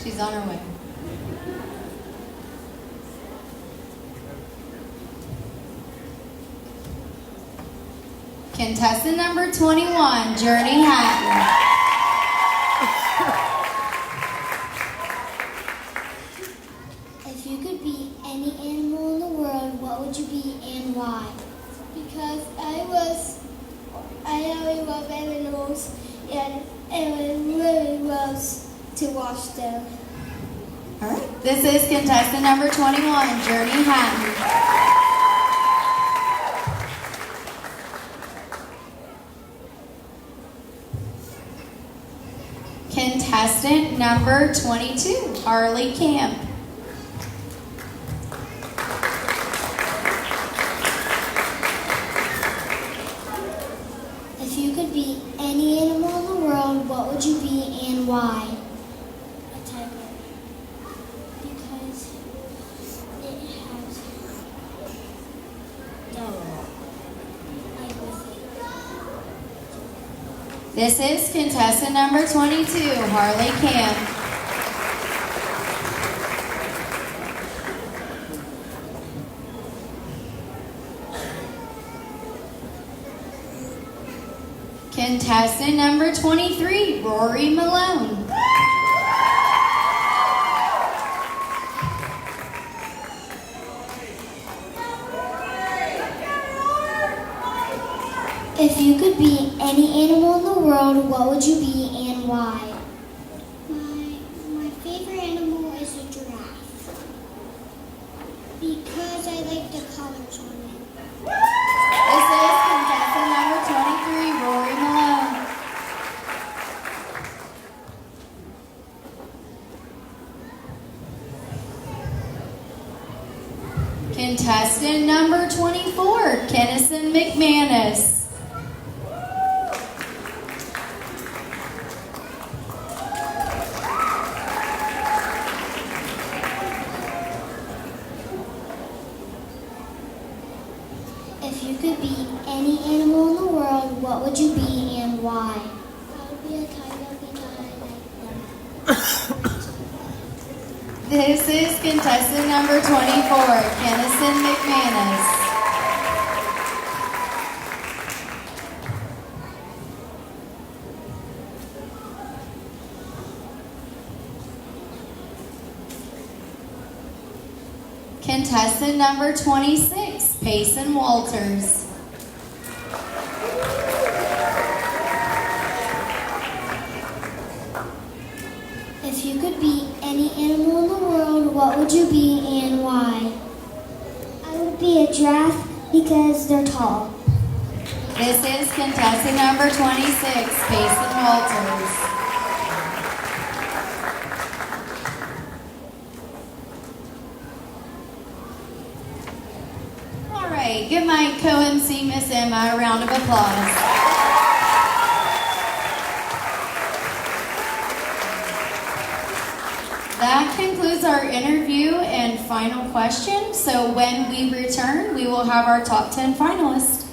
She's on her way. Contestant number 21, Journey Hatton. If you could be any animal in the world, what would you be and why? Because I really love animals and I really loves to watch them. All right. This is contestant number 21, Journey Hatton. Contestant number 22, Harley Camp. If you could be any animal in the world, what would you be and why? A tiger. Because it has This is contestant number 22, Harley Camp. Contestant number 23, Rory Malone. If you could be any animal in the world, what would you be and why? My favorite animal is a giraffe because I like the colors on it. This is contestant number 23, Rory Malone. Contestant number 24, Kennison McManus. If you could be any animal in the world, what would you be and why? I would be a tiger because I like them. This is contestant number 24, Kennison McManus. Contestant number 26, Payson Walters. If you could be any animal in the world, what would you be and why? I would be a giraffe because they're tall. This is contestant number 26, Payson Walters. All right, give my co-MC, Miss Emma, a round of applause. That concludes our interview and final question. So when we return, we will have our top 10 finalists.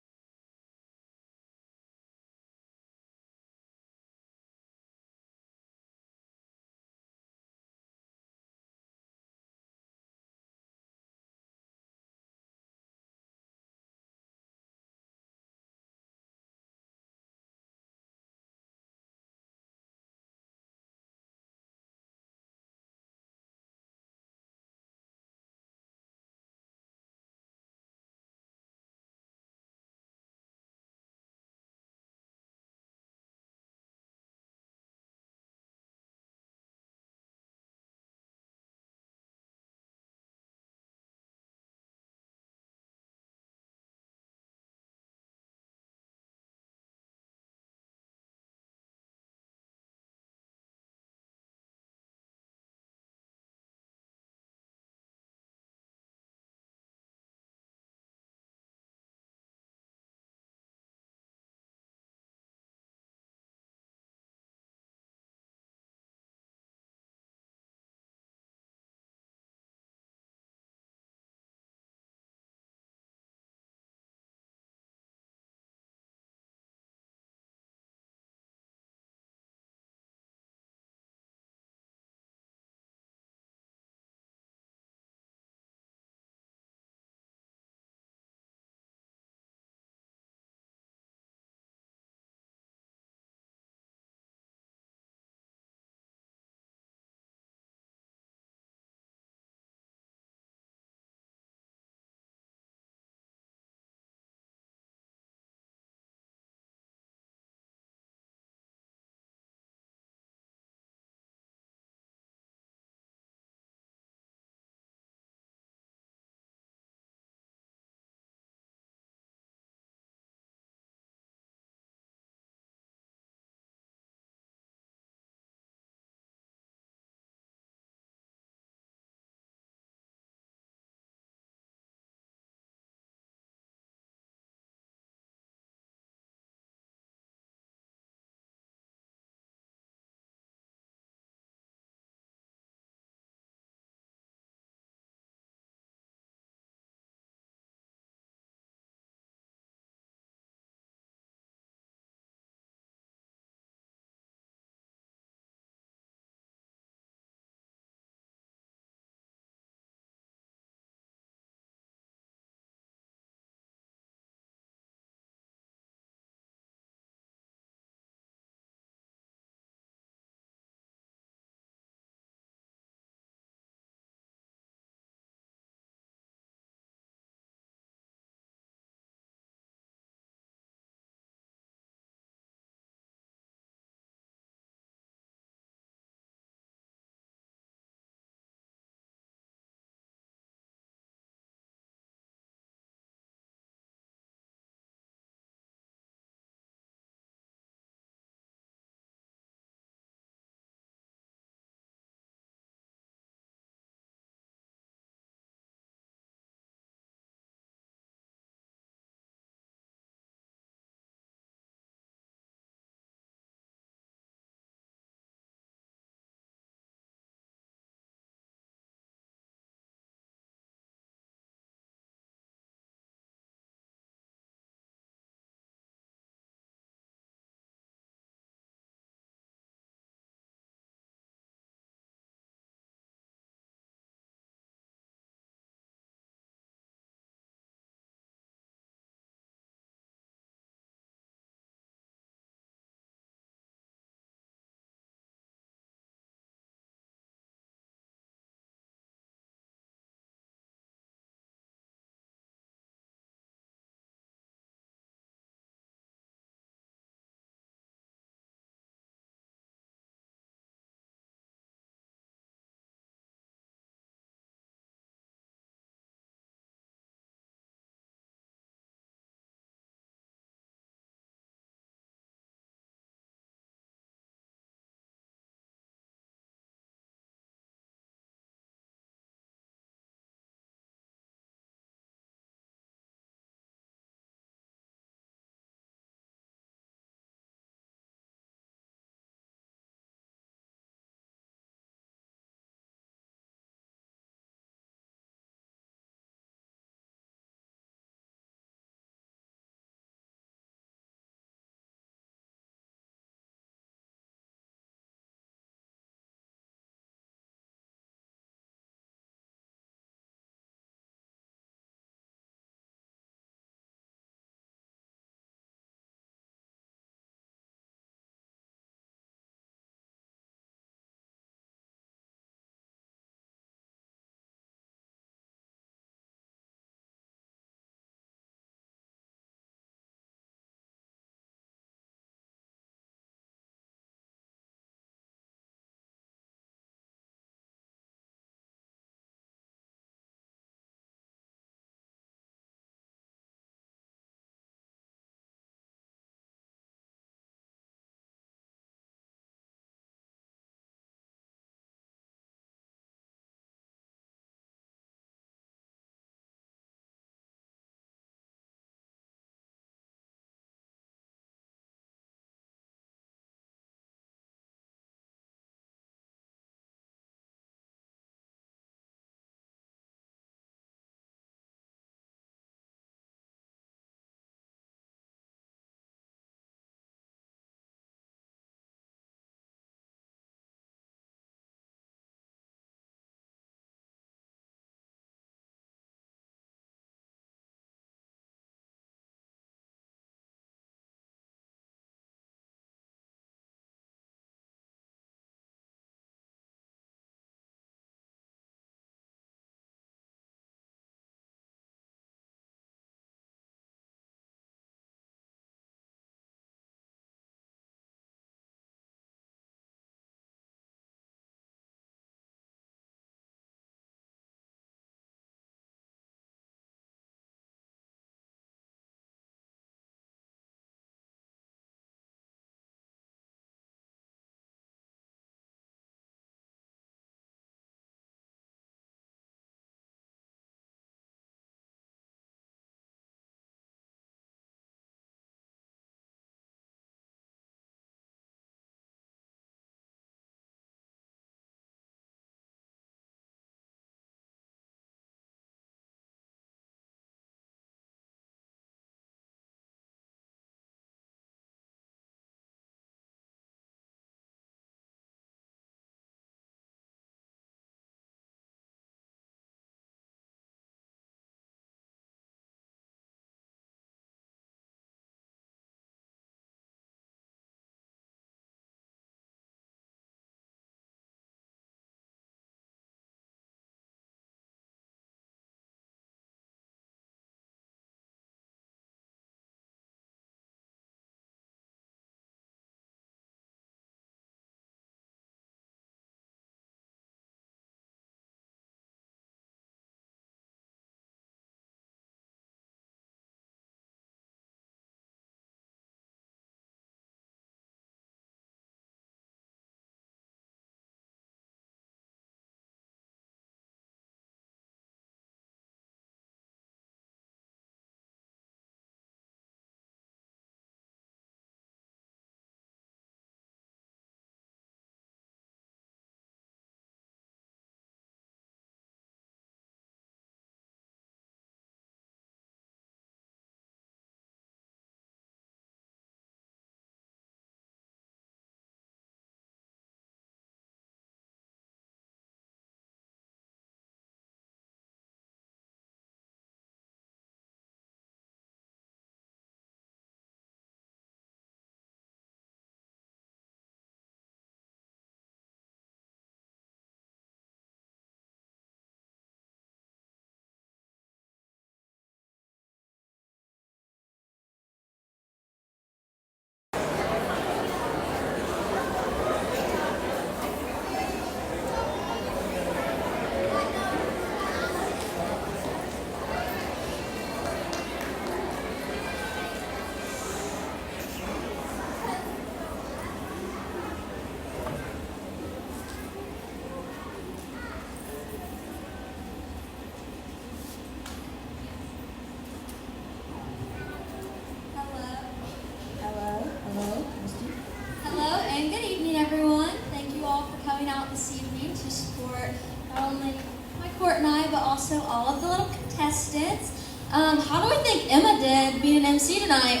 contestants. How do I think Emma did being an MC tonight?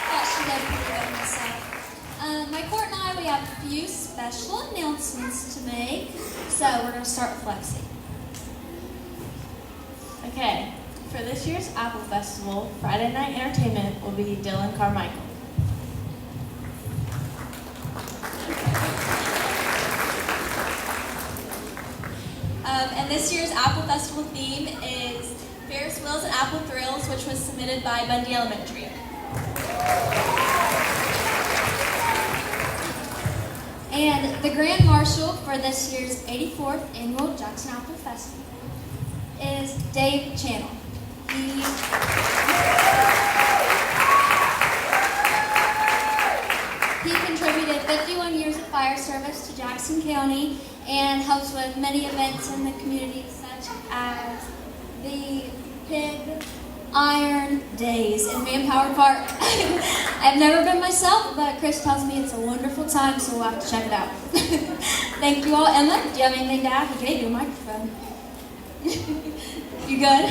Thought she did pretty good myself. My court and I, we have a few special announcements to make. So we're going to start with Lexi. Okay, for this year's Apple Festival, Friday night entertainment will be Dylan Carmichael. And this year's Apple Festival theme is Ferris Wheels and Apple Thrills, which was submitted by Bundy Elementary. And the Grand Marshal for this year's 84th Annual Jackson Apple Festival is Dave Channel. He contributed 51 years of fire service to Jackson County and helps with many events in the community such as the Pig Iron Days in Manpower Park. I've never been myself, but Chris tells me it's a wonderful time, so we'll have to check it out. Thank you all. Emma, do you have anything to add? He gave you a microphone. You good?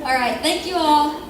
All right, thank you all.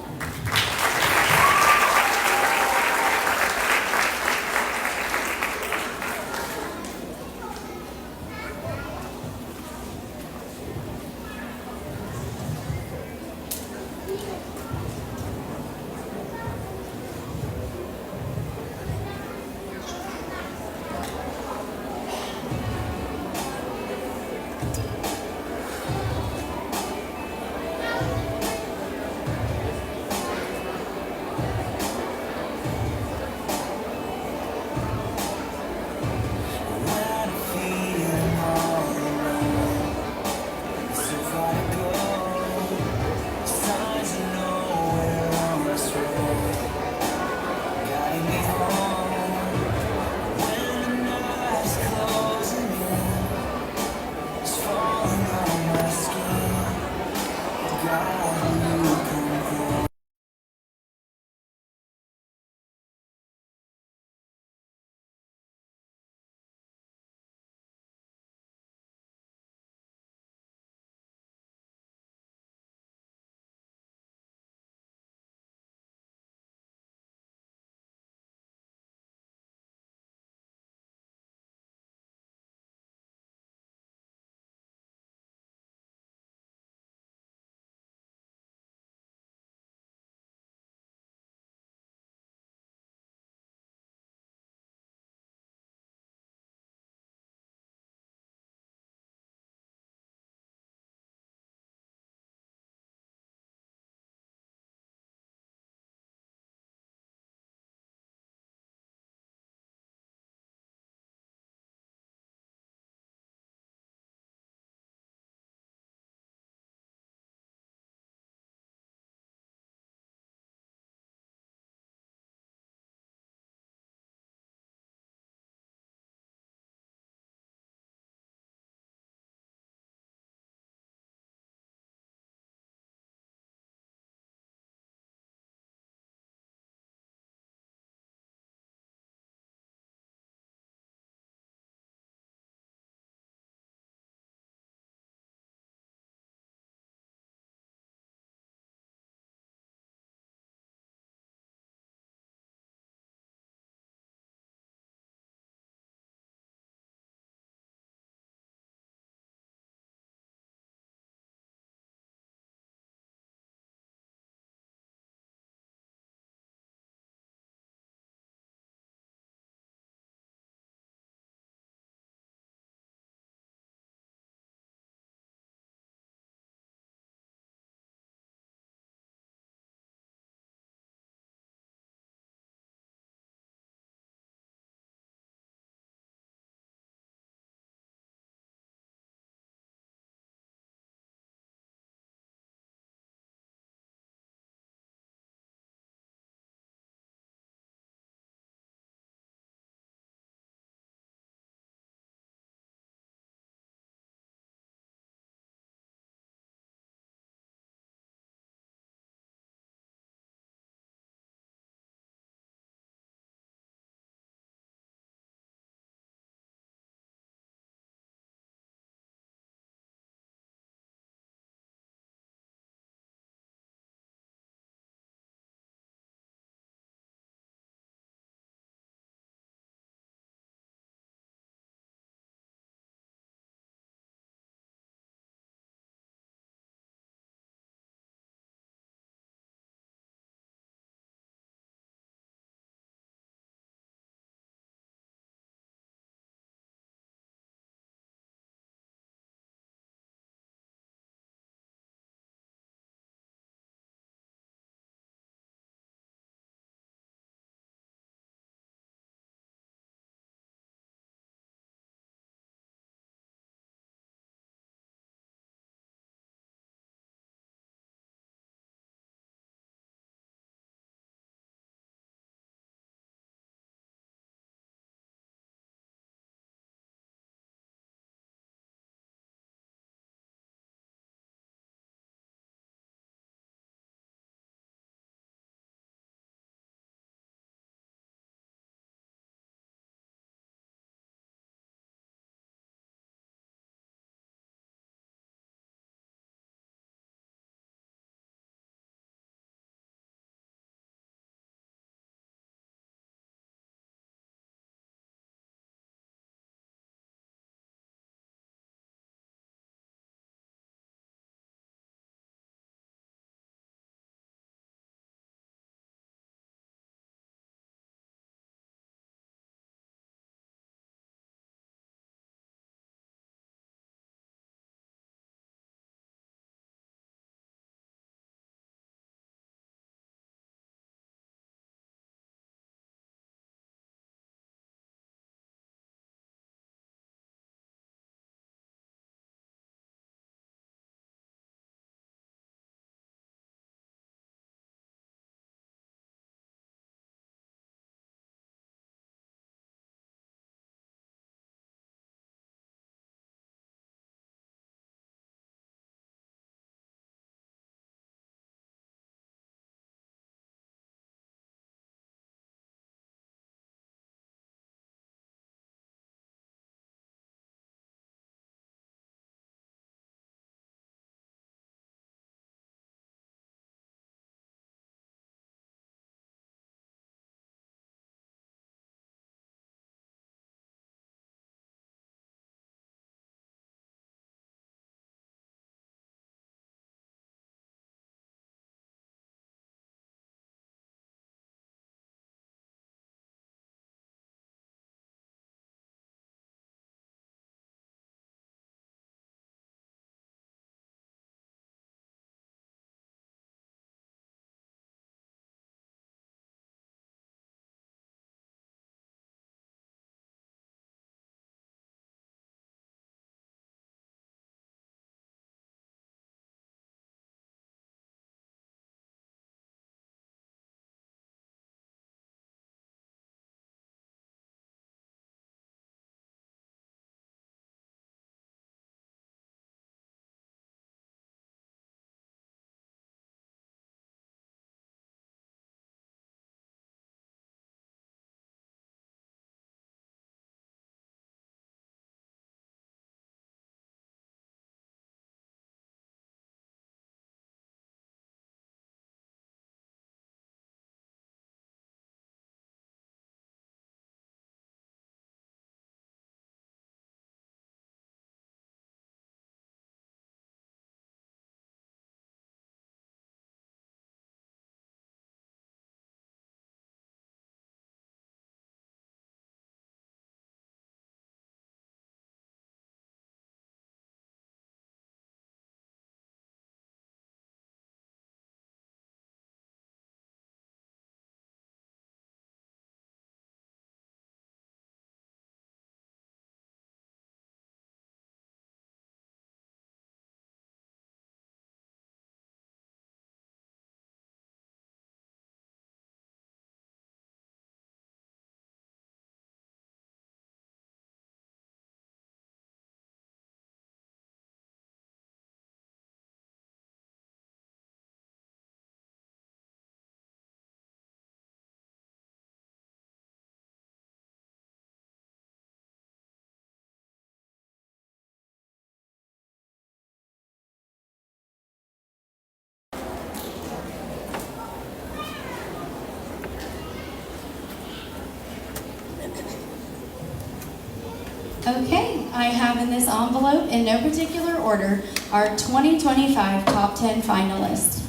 Okay, I have in this envelope, in no particular order, our 2025 top 10 finalists.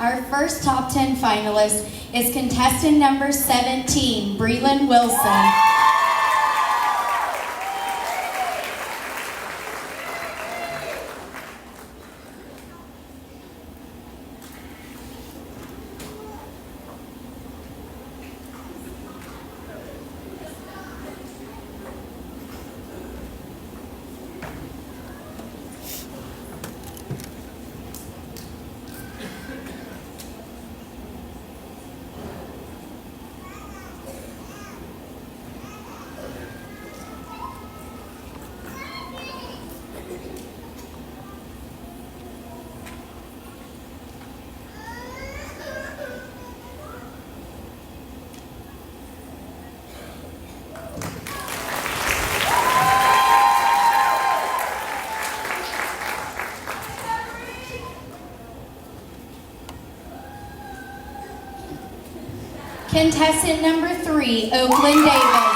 Our first top 10 finalist is contestant number 17, Breland Wilson. Contestant number 3, Oakland Davis.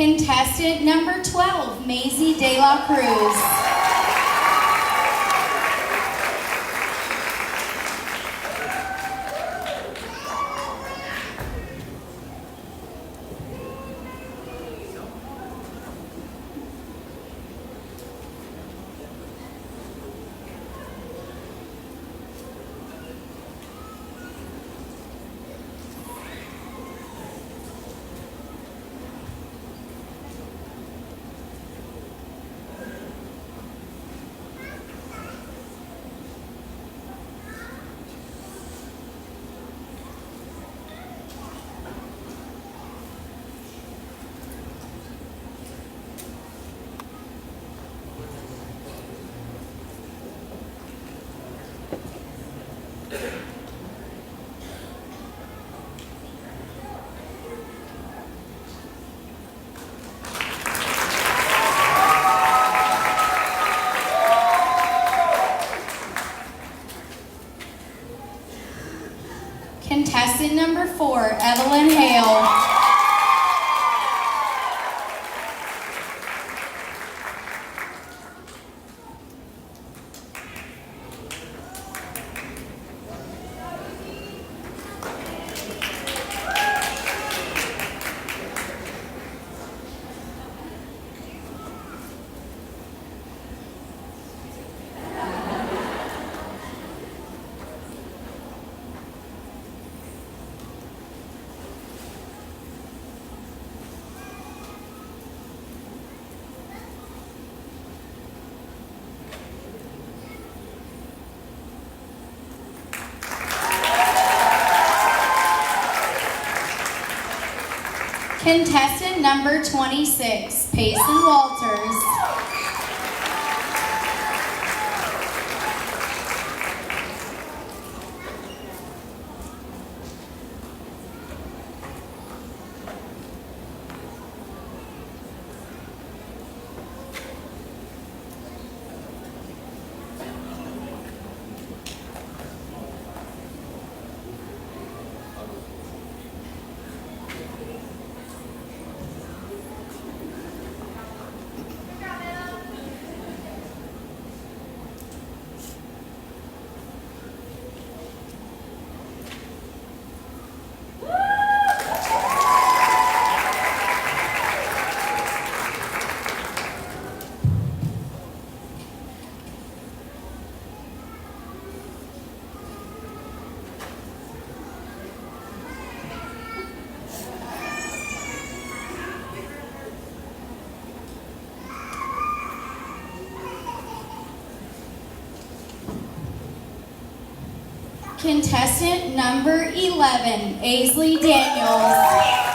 Contestant number 12, Maisie De La Cruz. Contestant number 4, Evelyn Hale. Contestant number 26, Payson Walters. Contestant number 11, Aisley Daniels.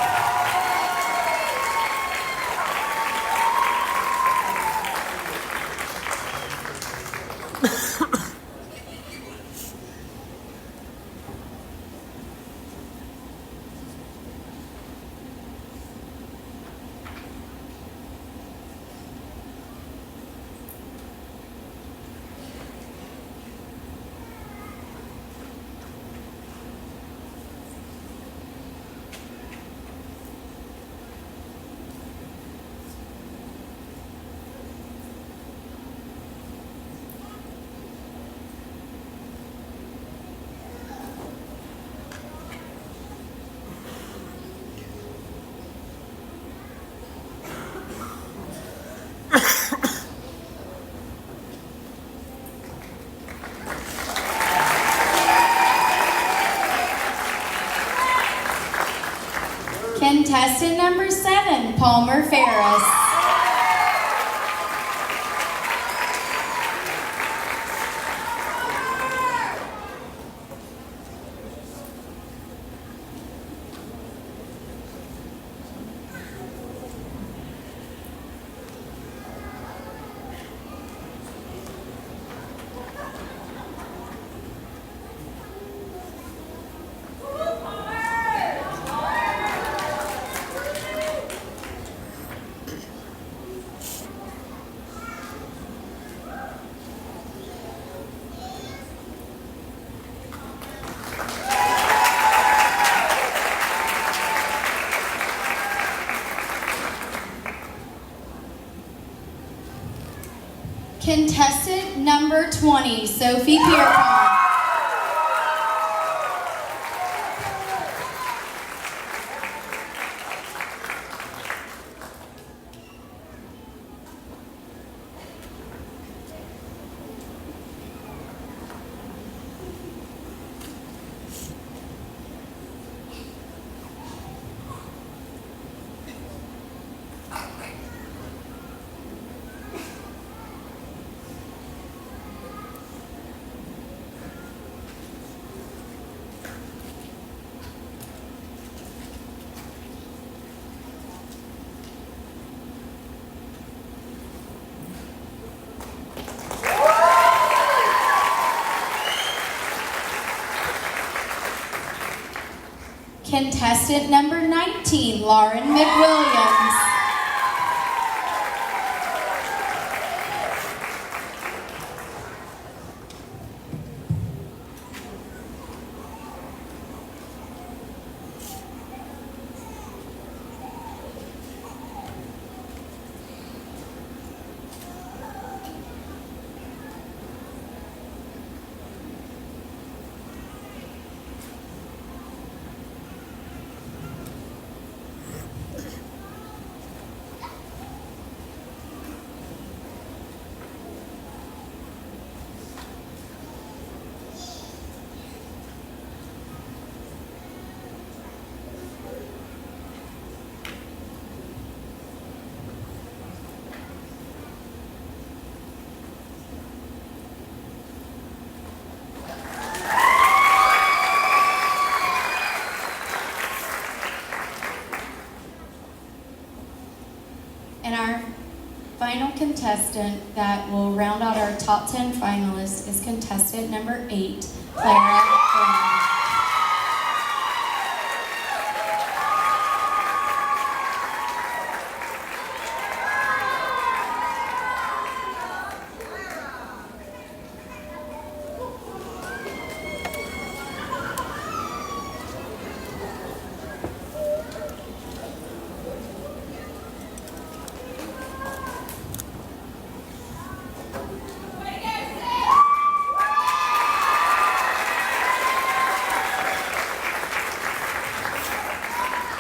Contestant number 7, Palmer Ferris. Contestant number 20, Sophie Pierpont. Contestant number 19, Lauren McWilliams. And our final contestant that will round out our top 10 finalists is contestant number 8, Clara Brown.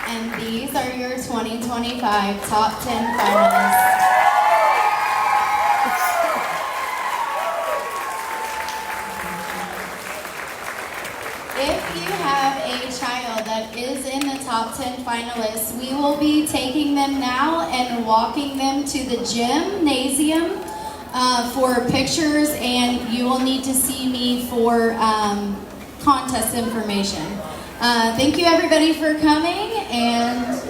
And these are your 2025 top 10 finalists. If you have a child that is in the top 10 finalists, we will be taking them now and walking them to the gymnasium for pictures, and you will need to see me for contest information. Thank you everybody for coming, and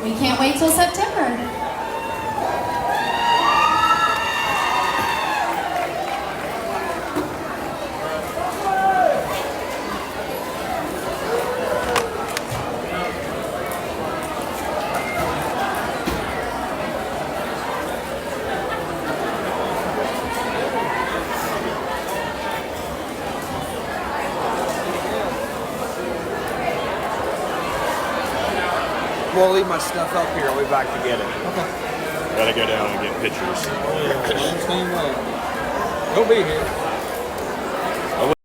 we can't wait till September. We'll leave my stuff up here. I'll be back to get it. Gotta go down and get pictures. Understand that. He'll be here.